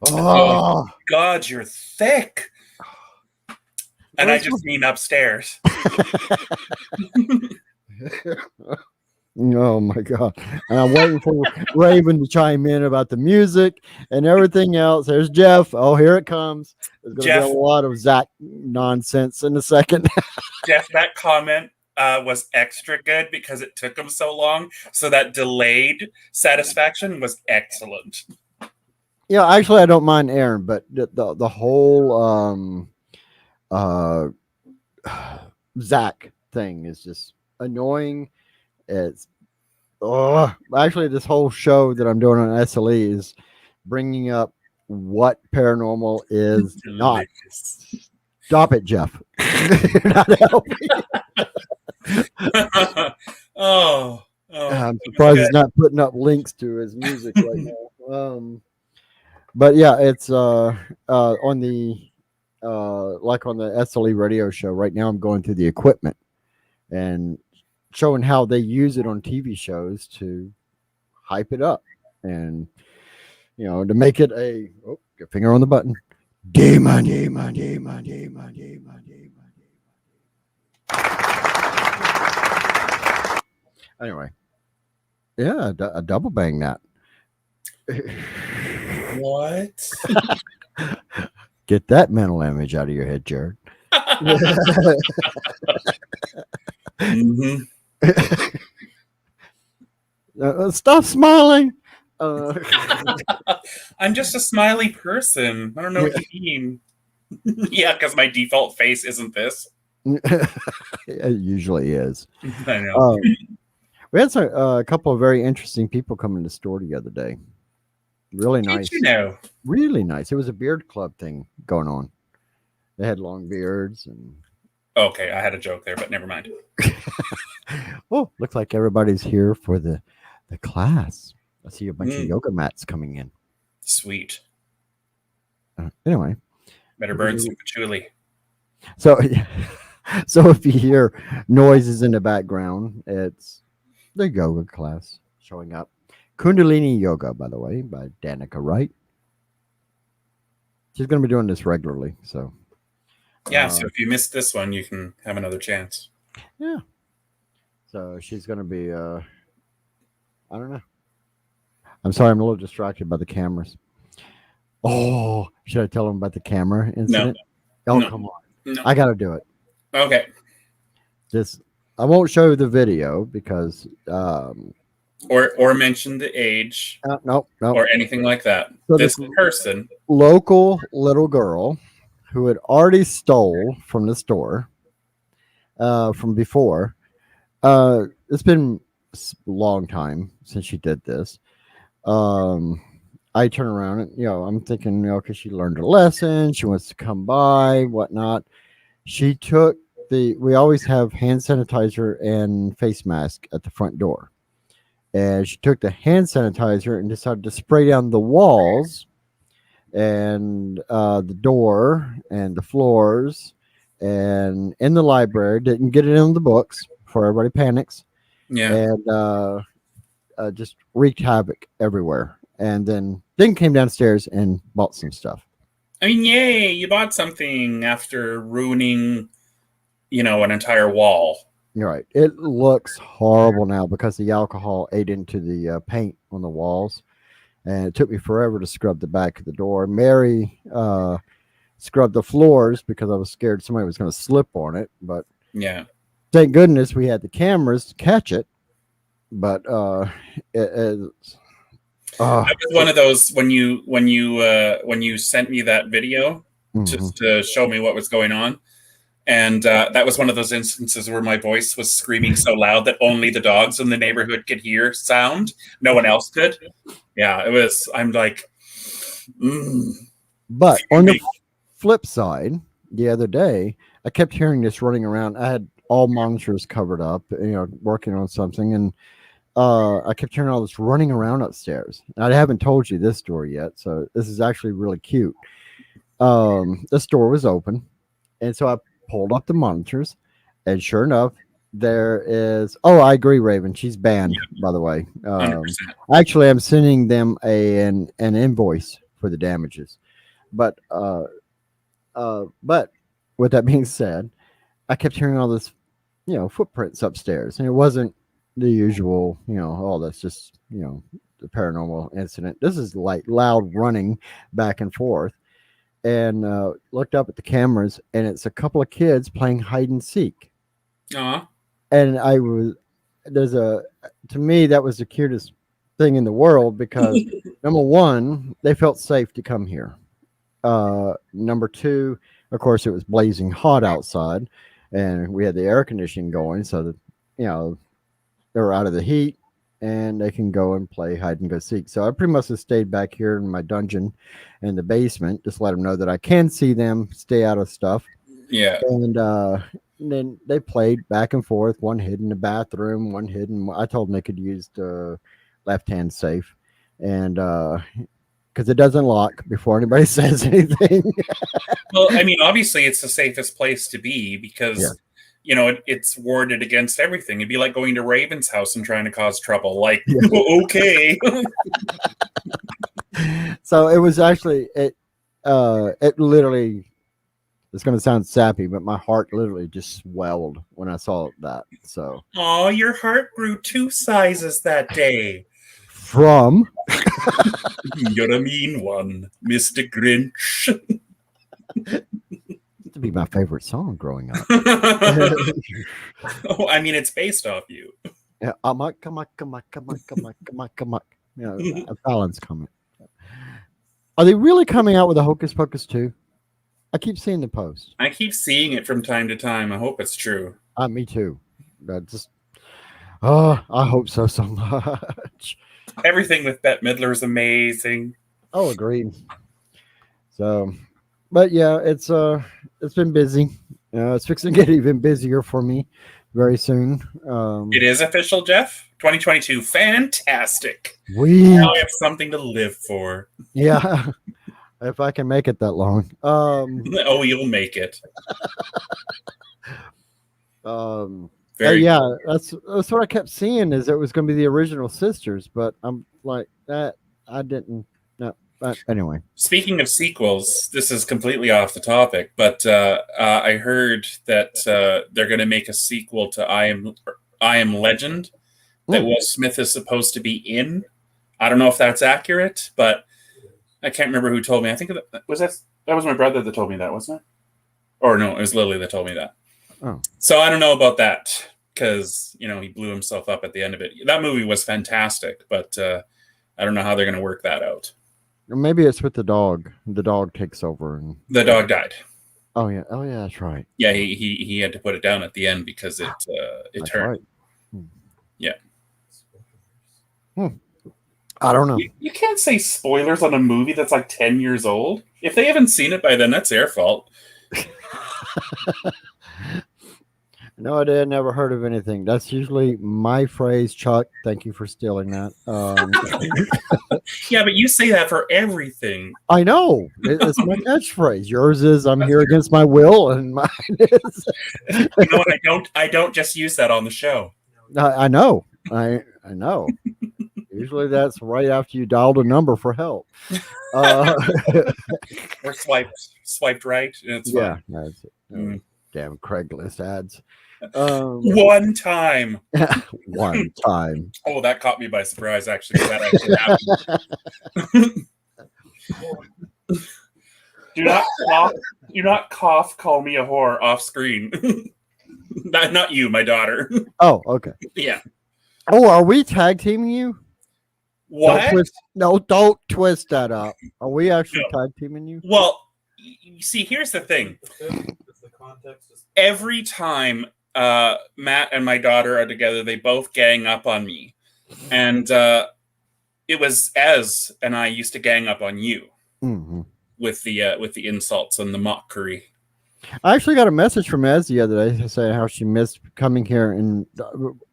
Speaker 1: Oh,
Speaker 2: God, you're thick. And I just mean upstairs.
Speaker 1: Oh my God. And I'm waiting for Raven to chime in about the music and everything else. There's Jeff. Oh, here it comes. There's going to be a lot of Zach nonsense in a second.
Speaker 2: Jeff, that comment was extra good because it took him so long. So that delayed satisfaction was excellent.
Speaker 1: Yeah, actually, I don't mind Aaron, but the whole Zach thing is just annoying. It's actually this whole show that I'm doing on SLE is bringing up what paranormal is not. Stop it, Jeff. You're not helping. I'm surprised he's not putting up links to his music right now. But yeah, it's on the like on the SLE radio show right now. I'm going through the equipment and showing how they use it on TV shows to hype it up and to make it a get finger on the button. Demon. Anyway, yeah, a double bang that.
Speaker 2: What?
Speaker 1: Get that mental image out of your head, Jared.
Speaker 2: Mm-hmm.
Speaker 1: Stop smiling.
Speaker 2: I'm just a smiley person. I don't know what you mean. Yeah, because my default face isn't this.
Speaker 1: It usually is.
Speaker 2: I know.
Speaker 1: We had a couple of very interesting people come in the store the other day. Really nice.
Speaker 2: Did you know?
Speaker 1: Really nice. It was a beard club thing going on. They had long beards and.
Speaker 2: Okay, I had a joke there, but never mind.
Speaker 1: Oh, looks like everybody's here for the class. I see a bunch of yoga mats coming in.
Speaker 2: Sweet.
Speaker 1: Anyway.
Speaker 2: Better burn some patchouli.
Speaker 1: So if you hear noises in the background, it's the yoga class showing up. Kundalini Yoga, by the way, by Danica Wright. She's going to be doing this regularly. So
Speaker 2: yeah, so if you missed this one, you can have another chance.
Speaker 1: Yeah. So she's going to be, I don't know. I'm sorry, I'm a little distracted by the cameras. Oh, should I tell them about the camera incident?
Speaker 2: No.
Speaker 1: Oh,
Speaker 2: No.
Speaker 1: come on.
Speaker 2: No.
Speaker 1: I got to do it.
Speaker 2: Okay.
Speaker 1: Just I won't show the video because
Speaker 2: or mention the age
Speaker 1: no, no.
Speaker 2: or anything like that.
Speaker 1: So
Speaker 2: This
Speaker 1: this
Speaker 2: person,
Speaker 1: local little girl who had already stole from the store from before. It's been a long time since she did this. Um, I turn around and I'm thinking, because she learned her lesson, she wants to come by, whatnot. She took we always have hand sanitizer and face mask at the front door. And she took the hand sanitizer and decided to spray down the walls and the door and the floors and in the library. Didn't get it in the books before everybody panics.
Speaker 2: yeah.
Speaker 1: And just wreaked havoc everywhere. And then came downstairs and bought some stuff.
Speaker 2: I mean, yay, you bought something after ruining, an entire wall.
Speaker 1: You're right. It looks horrible now because the alcohol ate into the paint on the walls. And it took me forever to scrub the back of the door. Mary scrubbed the floors because I was scared somebody was going to slip on it. But
Speaker 2: Yeah.
Speaker 1: thank goodness we had the cameras to catch it. But
Speaker 2: That was one of those when you sent me that video just to show me what was going on. And that was one of those instances where my voice was screaming so loud that only the dogs in the neighborhood could hear sound. No one else could. Yeah, it was. I'm like,
Speaker 1: But on the flip side, the other day, I kept hearing this running around. I had all monitors covered up, working on something. And I kept hearing all this running around upstairs. And I haven't told you this story yet. So this is actually really cute. The store was open. And so I pulled up the monitors, and sure enough, there is. Oh, I agree, Raven. She's banned, by the way.
Speaker 2: 100%.
Speaker 1: Actually, I'm sending them an invoice for the damages. But with that being said, I kept hearing all this, footprints upstairs, and it wasn't the usual, oh, that's just, the paranormal incident. This is like loud running back and forth. And looked up at the cameras, and it's a couple of kids playing hide and seek.
Speaker 2: Aw.
Speaker 1: And to me, that was the cutest thing in the world because number one, they felt safe to come here. Number two, of course, it was blazing hot outside, and we had the air conditioning going, so that they were out of the heat. And they can go and play hide and go seek. So I pretty much have stayed back here in my dungeon in the basement, just let them know that I can see them, stay out of stuff.
Speaker 2: Yeah.
Speaker 1: And then they played back and forth. One hid in the bathroom, one hidden. I told them they could use the left-hand safe, and because it doesn't lock before anybody says anything.
Speaker 2: Well, I mean, obviously, it's the safest place to be because it's warded against everything. It'd be like going to Raven's house and trying to cause trouble. Like, okay.
Speaker 1: So it was actually it literally. It's going to sound sappy, but my heart literally just swelled when I saw that. So,
Speaker 2: oh, your heart grew 2 sizes that day.
Speaker 1: From
Speaker 2: You're a mean one, Mr. Grinch.
Speaker 1: To be my favorite song growing up.
Speaker 2: Oh, I mean, it's based off you.
Speaker 1: Yeah, come on. A Fallon's coming. Are they really coming out with a Hocus Pocus 2? I keep seeing the post.
Speaker 2: I keep seeing it from time to time. I hope it's true.
Speaker 1: Me too. I hope so much.
Speaker 2: Everything with Bette Midler is amazing.
Speaker 1: Oh, agreed. So, but yeah, it's been busy. It's fixing to get even busier for me very soon.
Speaker 2: It is official, Jeff. 2022, fantastic.
Speaker 1: Now
Speaker 2: I have something to live for.
Speaker 1: Yeah, if I can make it that long.
Speaker 2: Oh, you'll make it.
Speaker 1: Yeah, that's what I kept seeing is it was going to be the original sisters, but I'm like that. I didn't. No, but anyway.
Speaker 2: Speaking of sequels, this is completely off the topic, but I heard that they're going to make a sequel to I Am Legend that Will Smith is supposed to be in. I don't know if that's accurate, but I can't remember who told me. I think that was my brother that told me that, wasn't it? Or no, it was Lily that told me that.
Speaker 1: Oh.
Speaker 2: So I don't know about that because, he blew himself up at the end of it. That movie was fantastic, but I don't know how they're going to work that out.
Speaker 1: Or maybe it's with the dog. The dog takes over. And
Speaker 2: The dog died.
Speaker 1: Oh yeah, that's right.
Speaker 2: Yeah, he had to put it down at the end because it
Speaker 1: That's
Speaker 2: turned.
Speaker 1: right.
Speaker 2: Yeah.
Speaker 1: I don't know.
Speaker 2: You can't say spoilers on a movie that's like 10 years old. If they haven't seen it by then, that's their fault.
Speaker 1: No idea. Never heard of anything. That's usually my phrase, Chuck. Thank you for stealing that.
Speaker 2: Yeah, but you say that for everything.
Speaker 1: I know. It's my catchphrase. Yours is "I'm here against my will," and mine is.
Speaker 2: I don't just use that on the show.
Speaker 1: I know. I know. Usually that's right after you dialed a number for help.
Speaker 2: Or swiped right, and it's fine.
Speaker 1: That's it. Damn Craigslist ads.
Speaker 2: One time.
Speaker 1: One time.
Speaker 2: Oh, that caught me by surprise, actually. That actually happened. Do not cough, call me a whore off screen. Not you, my daughter.
Speaker 1: Oh, okay.
Speaker 2: Yeah.
Speaker 1: Oh, are we tag teaming you?
Speaker 2: What?
Speaker 1: Don't twist that up. Are we actually tag teaming you?
Speaker 2: Well, you see, here's the thing. Every time Matt and my daughter are together, they both gang up on me. And it was Ez and I used to gang up on you with the insults and the mockery.
Speaker 1: I actually got a message from Ez the other day saying how she missed coming here, and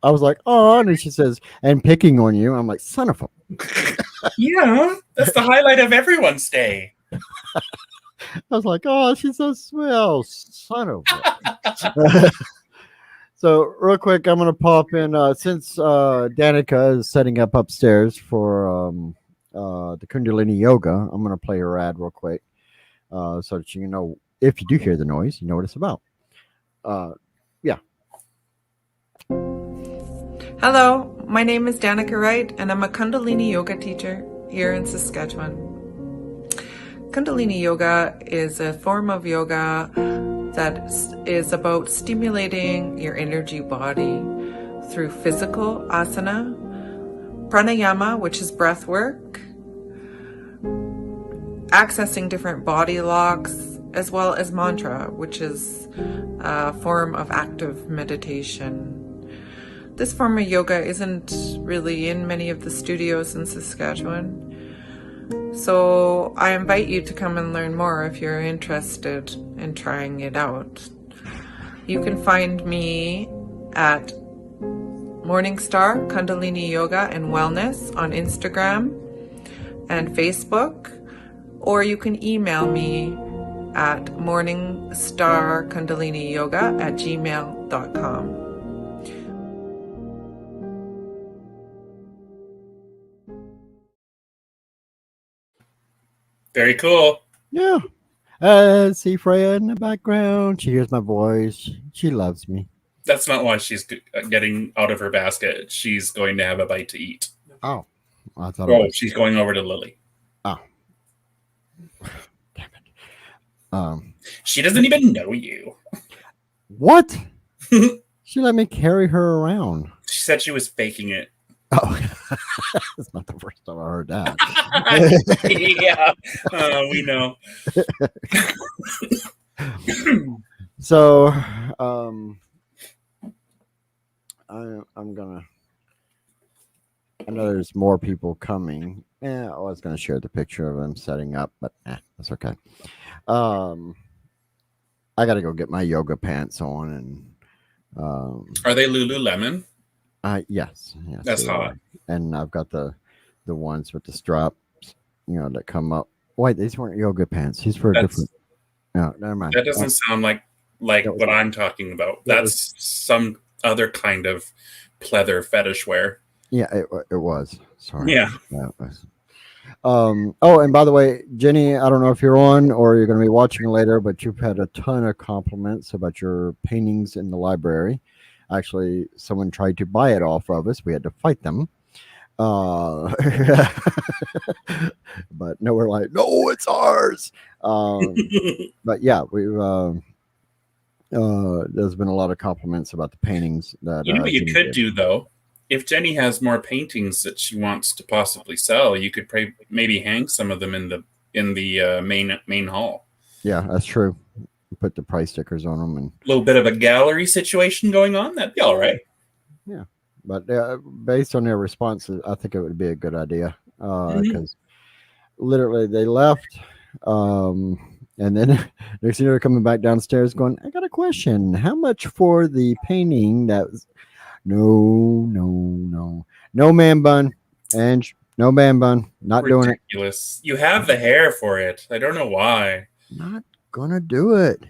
Speaker 1: I was like, "Oh," and she says, "and picking on you." I'm like, "Son of a."
Speaker 2: Yeah, that's the highlight of everyone's day.
Speaker 1: I was like, "Oh, she's so swell, son of a." So real quick, I'm gonna pop in since Danica is setting up upstairs for the Kundalini yoga. I'm gonna play her ad real quick so that you know. If you do hear the noise, you know what it's about. Yeah.
Speaker 4: Hello, my name is Danica Wright, and I'm a Kundalini yoga teacher here in Saskatchewan. Kundalini yoga is a form of yoga that is about stimulating your energy body through physical asana, pranayama, which is breath work, accessing different body locks, as well as mantra, which is a form of active meditation. This form of yoga isn't really in many of the studios in Saskatchewan, so I invite you to come and learn more if you're interested in trying it out. You can find me at Morningstar Kundalini Yoga and Wellness on Instagram and Facebook, or you can email me at morningstarkundaliniyoga@gmail.com.
Speaker 2: Very cool.
Speaker 1: Yeah. See Freya in the background. She hears my voice. She loves me.
Speaker 2: That's not why she's getting out of her basket. She's going to have a bite to eat.
Speaker 1: Oh. I thought
Speaker 2: she's going over to Lily.
Speaker 1: Oh. Damn it.
Speaker 2: She doesn't even know you.
Speaker 1: What? She let me carry her around.
Speaker 2: She said she was faking it.
Speaker 1: Oh, that's not the first time I heard that.
Speaker 2: Yeah, we know.
Speaker 1: So, I'm gonna. I know there's more people coming. I was gonna share the picture of them setting up, but that's okay. I gotta go get my yoga pants on, and
Speaker 2: are they Lululemon?
Speaker 1: Yes,
Speaker 2: That's hot.
Speaker 1: And I've got the ones with the straps, that come up. Wait, these weren't yoga pants. These were different. No, never mind.
Speaker 2: That doesn't sound like what I'm talking about. That's some other kind of pleather fetish wear.
Speaker 1: Yeah, it was. Sorry.
Speaker 2: Yeah.
Speaker 1: That was. Oh, and by the way, Jenny, I don't know if you're on or you're going to be watching later, but you've had a ton of compliments about your paintings in the library. Actually, someone tried to buy it off of us. We had to fight them. But no, we're like, no, it's ours. But yeah, we've There's been a lot of compliments about the paintings that
Speaker 2: You know what you
Speaker 1: Jenny
Speaker 2: could
Speaker 1: did.
Speaker 2: do though? If Jenny has more paintings that she wants to possibly sell, you could maybe hang some of them in the main hall.
Speaker 1: Yeah, that's true. Put the price stickers on them, and
Speaker 2: A little bit of a gallery situation going on. That'd be all right.
Speaker 1: yeah. But based on their responses, I think it would be a good idea because literally they left, and then next thing they're coming back downstairs, going, "I got a question. How much for the painting that was?" No man bun, Ange. No man bun. Not doing it.
Speaker 2: Ridiculous. You have the hair for it. I don't know why.
Speaker 1: Not gonna do it.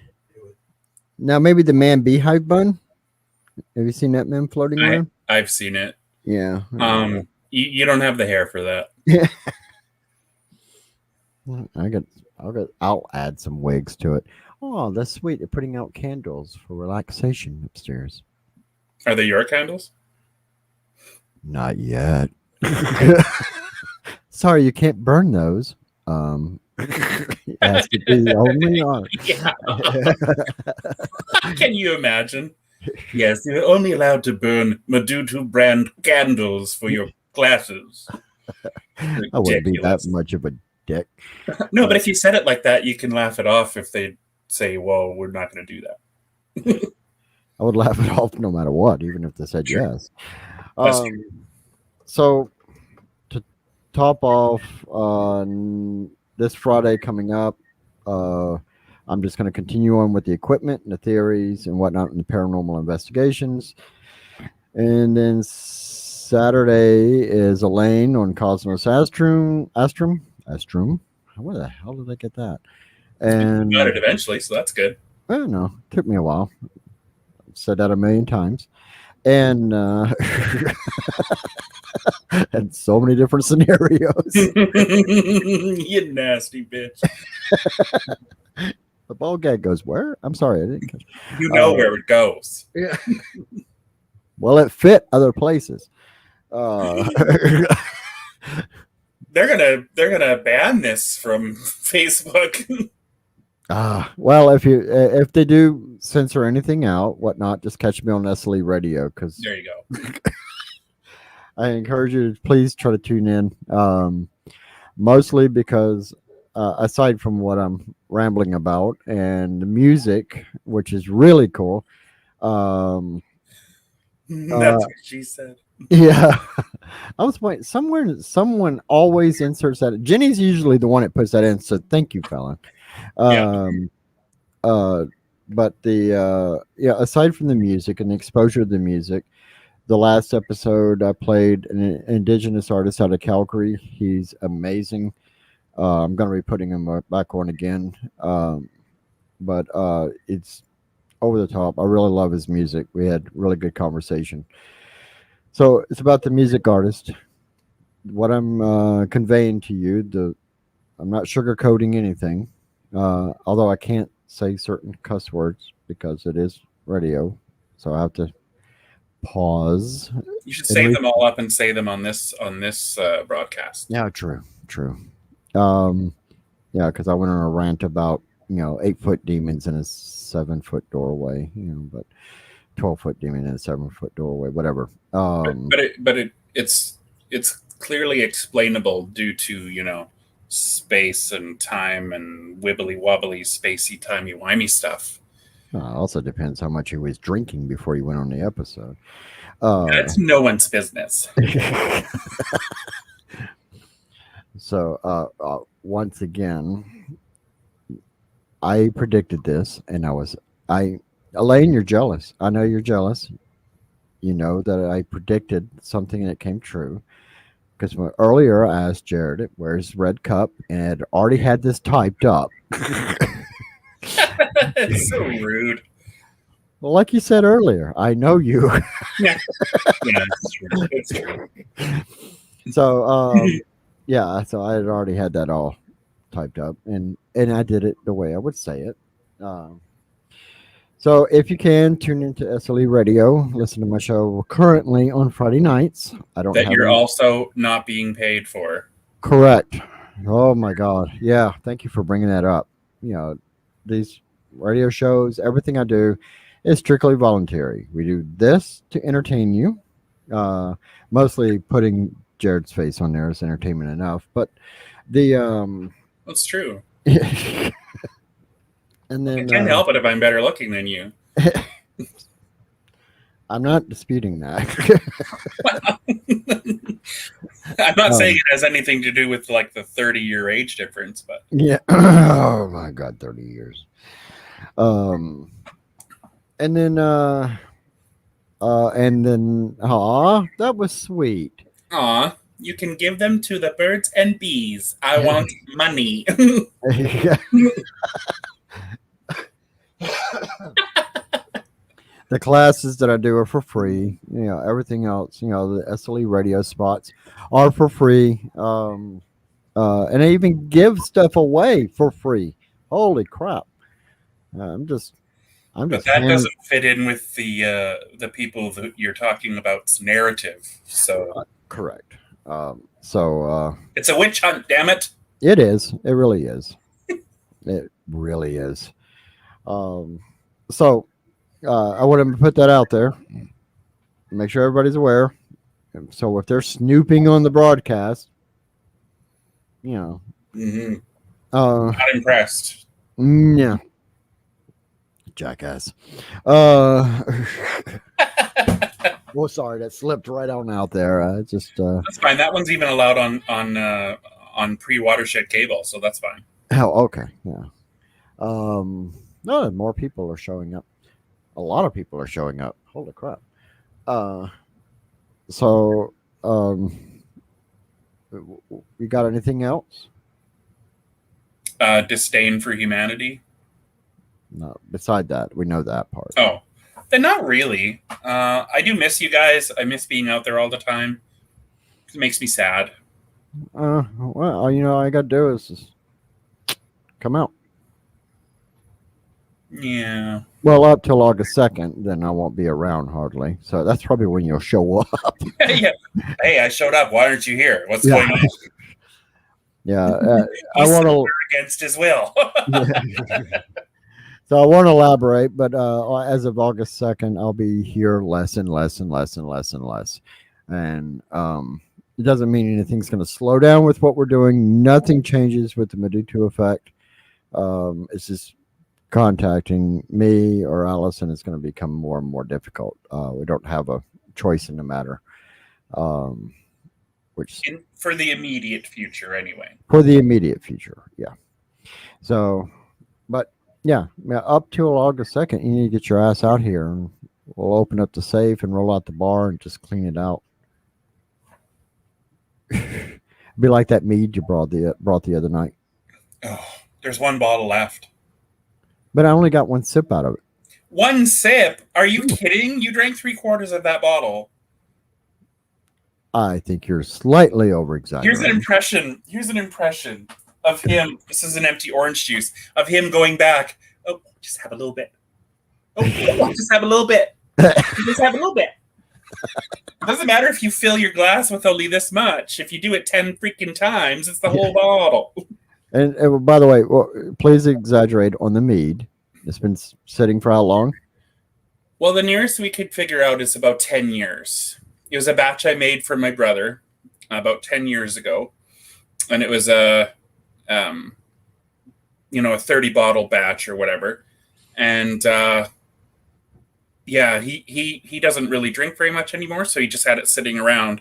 Speaker 1: Now maybe the man beehive bun. Have you seen that man floating around?
Speaker 2: I've seen it.
Speaker 1: Yeah.
Speaker 2: You don't have the hair for that.
Speaker 1: Yeah. I'll add some wigs to it. Oh, that's sweet. They're putting out candles for relaxation upstairs.
Speaker 2: Are they your candles?
Speaker 1: Not yet. Sorry, you can't burn those. It has to be only on.
Speaker 2: Yeah. Can you imagine? Yes, you're only allowed to burn Madutu brand candles for your classes.
Speaker 1: I wouldn't be that much of a dick.
Speaker 2: No, but if you said it like that, you can laugh it off if they say, well, we're not going to do that.
Speaker 1: I would laugh it off no matter what, even if they said
Speaker 2: Sure.
Speaker 1: yes.
Speaker 2: That's true.
Speaker 1: So to top off this Friday coming up, I'm just going to continue on with the equipment and the theories and whatnot and the paranormal investigations. And then Saturday is Elaine on Cosmos Astrum. Where the hell did I get that? And
Speaker 2: You got it eventually, so that's good.
Speaker 1: I don't know. It took me a while. I've said that a million times. And and so many different scenarios.
Speaker 2: You nasty bitch.
Speaker 1: The ball gag goes where? I'm sorry, I didn't catch.
Speaker 2: You know where it goes.
Speaker 1: Yeah. Well, it fit other places.
Speaker 2: They're gonna ban this from Facebook.
Speaker 1: Well, if they do censor anything out, whatnot, just catch me on SLE Radio because
Speaker 2: There you go.
Speaker 1: I encourage you to please try to tune in. Mostly because aside from what I'm rambling about and the music, which is really cool.
Speaker 2: That's what she said.
Speaker 1: Yeah, I was waiting somewhere. Someone always inserts that. Jenny's usually the one that puts that in. So thank you, Fallon. But aside from the music and the exposure of the music, the last episode I played an indigenous artist out of Calgary. He's amazing. I'm going to be putting him back on again. But it's over the top. I really love his music. We had really good conversation. So it's about the music artist. What I'm conveying to you, I'm not sugarcoating anything. Although I can't say certain cuss words because it is radio, so I have to pause.
Speaker 2: You should save them all up and say them on this broadcast.
Speaker 1: Yeah, true. Yeah, because I went on a rant about 8-foot demons in a 7-foot doorway, but 12-foot demon in a 7-foot doorway, whatever.
Speaker 2: But it's clearly explainable due to space and time and wibbly wobbly spacey timey wimey stuff.
Speaker 1: Also depends how much he was drinking before he went on the episode.
Speaker 2: That's no one's business.
Speaker 1: So once again, I predicted this, and Elaine, you're jealous. I know you're jealous. You know that I predicted something that came true. Because earlier I asked Jared, where's Red Cup? And had already had this typed up.
Speaker 2: It's so rude.
Speaker 1: Well, like you said earlier, I know you.
Speaker 2: Yeah, it's true. It's true.
Speaker 1: So, so I had already had that all typed up, and I did it the way I would say it. So if you can tune into SLE Radio, listen to my show currently on Friday nights. I don't.
Speaker 2: That you're also not being paid for.
Speaker 1: Correct. Oh my God. Yeah. Thank you for bringing that up. These radio shows, everything I do is strictly voluntary. We do this to entertain you. Mostly putting Jared's face on there is entertainment enough, but the
Speaker 2: That's true.
Speaker 1: and
Speaker 2: I
Speaker 1: then
Speaker 2: can't help it if I'm better looking than you.
Speaker 1: I'm not disputing that.
Speaker 2: I'm not saying it has anything to do with like the 30-year age difference, but
Speaker 1: Yeah. Oh my God, 30 years. And then that was sweet.
Speaker 2: aw, you can give them to the birds and bees. I want money.
Speaker 1: The classes that I do are for free. Everything else, the SLE radio spots are for free. And I even give stuff away for free. Holy crap! I'm just.
Speaker 2: But that doesn't fit in with the people that you're talking about's narrative. So
Speaker 1: correct.
Speaker 2: It's a witch hunt. Damn it!
Speaker 1: It is. It really is. It really is. I want to put that out there. Make sure everybody's aware. So if they're snooping on the broadcast,
Speaker 2: Not impressed.
Speaker 1: Yeah. Jackass. Well, sorry, that slipped right on out there.
Speaker 2: That's fine. That one's even allowed on pre-watershed cable, so that's fine.
Speaker 1: Oh, okay. Yeah. No, more people are showing up. A lot of people are showing up. Holy crap. You got anything else?
Speaker 2: Disdain for humanity.
Speaker 1: No, beside that, we know that part.
Speaker 2: Oh, then not really. I do miss you guys. I miss being out there all the time. It makes me sad.
Speaker 1: Well, all you got to do is just come out.
Speaker 2: Yeah.
Speaker 1: Well, up till August 2nd, then I won't be around hardly. So that's probably when you'll show up.
Speaker 2: Yeah. Hey, I showed up. Why aren't you here? What's going on?
Speaker 1: Yeah.
Speaker 2: I want to against his will.
Speaker 1: So I won't elaborate, but as of August 2nd, I'll be here less and less and less and less and less. And it doesn't mean anything's going to slow down with what we're doing. Nothing changes with the Meduto effect. It's just contacting me or Allison is going to become more and more difficult. We don't have a choice in the matter.
Speaker 2: For the immediate future, anyway.
Speaker 1: For the immediate future, yeah. So, but yeah, up till August 2nd, you need to get your ass out here, and we'll open up the safe and roll out the bar and just clean it out. Be like that mead you brought the other night.
Speaker 2: Oh, there's one bottle left.
Speaker 1: But I only got one sip out of it.
Speaker 2: One sip? Are you kidding? You drank 3/4 of that bottle.
Speaker 1: I think you're slightly over-exaggerating.
Speaker 2: Here's an impression of him. This is an empty orange juice of him going back. Oh, just have a little bit. Oh, just have a little bit. Just have a little bit. It doesn't matter if you fill your glass with only this much. If you do it 10 freaking times, it's the whole bottle.
Speaker 1: And by the way, please exaggerate on the mead. It's been sitting for how long?
Speaker 2: Well, the nearest we could figure out is about 10 years. It was a batch I made for my brother about 10 years ago. And it was a 30 bottle batch or whatever. And he doesn't really drink very much anymore. So he just had it sitting around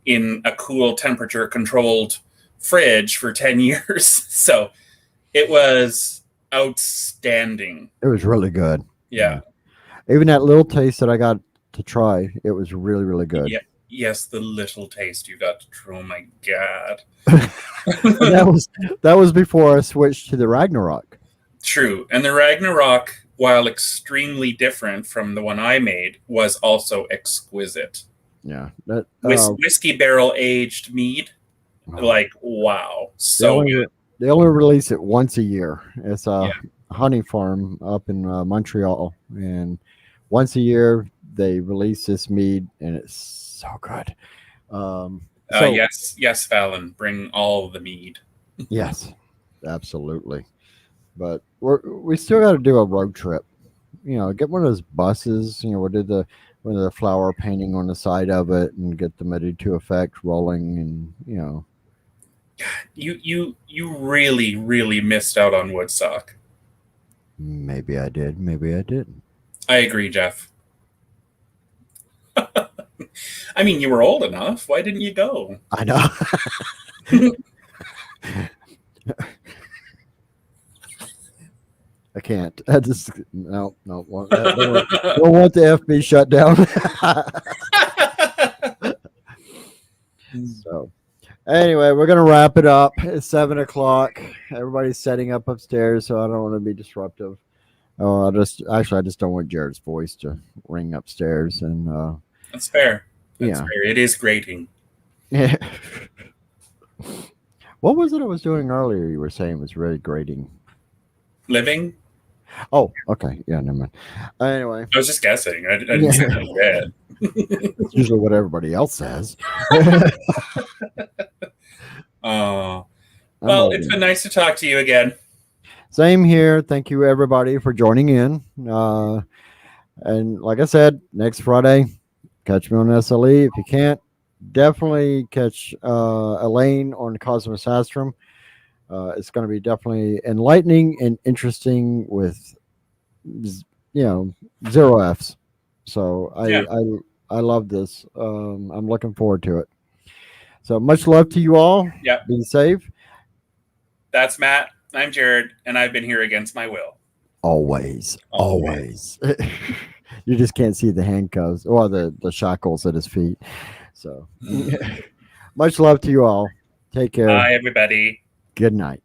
Speaker 2: in a cool temperature controlled fridge for 10 years. So it was outstanding.
Speaker 1: It was really good.
Speaker 2: Yeah.
Speaker 1: Even that little taste that I got to try, it was really, really good.
Speaker 2: Yeah. Yes, the little taste you got to try. Oh my God.
Speaker 1: that was before I switched to the Ragnarok.
Speaker 2: True. And the Ragnarok, while extremely different from the one I made, was also exquisite.
Speaker 1: Yeah.
Speaker 2: Whiskey barrel aged mead. Like, wow. So good.
Speaker 1: They only release it once a year. It's a honey farm up in Montreal. And once a year, they release this mead, and it's so good.
Speaker 2: Yes, Fallon, bring all the mead.
Speaker 1: Yes, absolutely. But we still got to do a road trip. Get one of those buses. We'll do with the flower painting on the side of it and get the Medici effect rolling, and
Speaker 2: You really, really missed out on Woodstock.
Speaker 1: maybe I did, maybe I didn't.
Speaker 2: I agree, Jeff. I mean, you were old enough. Why didn't you go?
Speaker 1: I know. I can't. I just no. Don't want the FB shut down. So anyway, we're gonna wrap it up. It's 7:00. Everybody's setting up upstairs, so I don't want to be disruptive. Oh, I just don't want Jared's voice to ring upstairs, and
Speaker 2: That's fair. That's
Speaker 1: yeah,
Speaker 2: fair. It is grating.
Speaker 1: yeah. What was it I was doing earlier? You were saying was really grating.
Speaker 2: Living?
Speaker 1: Oh, okay. Yeah, never mind. Anyway,
Speaker 2: I was just guessing. I didn't say that.
Speaker 1: it's usually what everybody else says.
Speaker 2: Oh, well, it's been nice to talk to you again.
Speaker 1: Same here. Thank you, everybody, for joining in. And like I said, next Friday, catch me on SLE. If you can't, definitely catch Elaine on Cosmos Astrum. It's going to be definitely enlightening and interesting with, zero Fs. So I love this. I'm looking forward to it. So much love to you all.
Speaker 2: Yeah.
Speaker 1: Be safe.
Speaker 2: That's Matt. I'm Jared, and I've been here against my will.
Speaker 1: Always. You just can't see the handcuffs or the shackles at his feet. So much love to you all. Take care.
Speaker 2: Bye, everybody.
Speaker 1: Good night.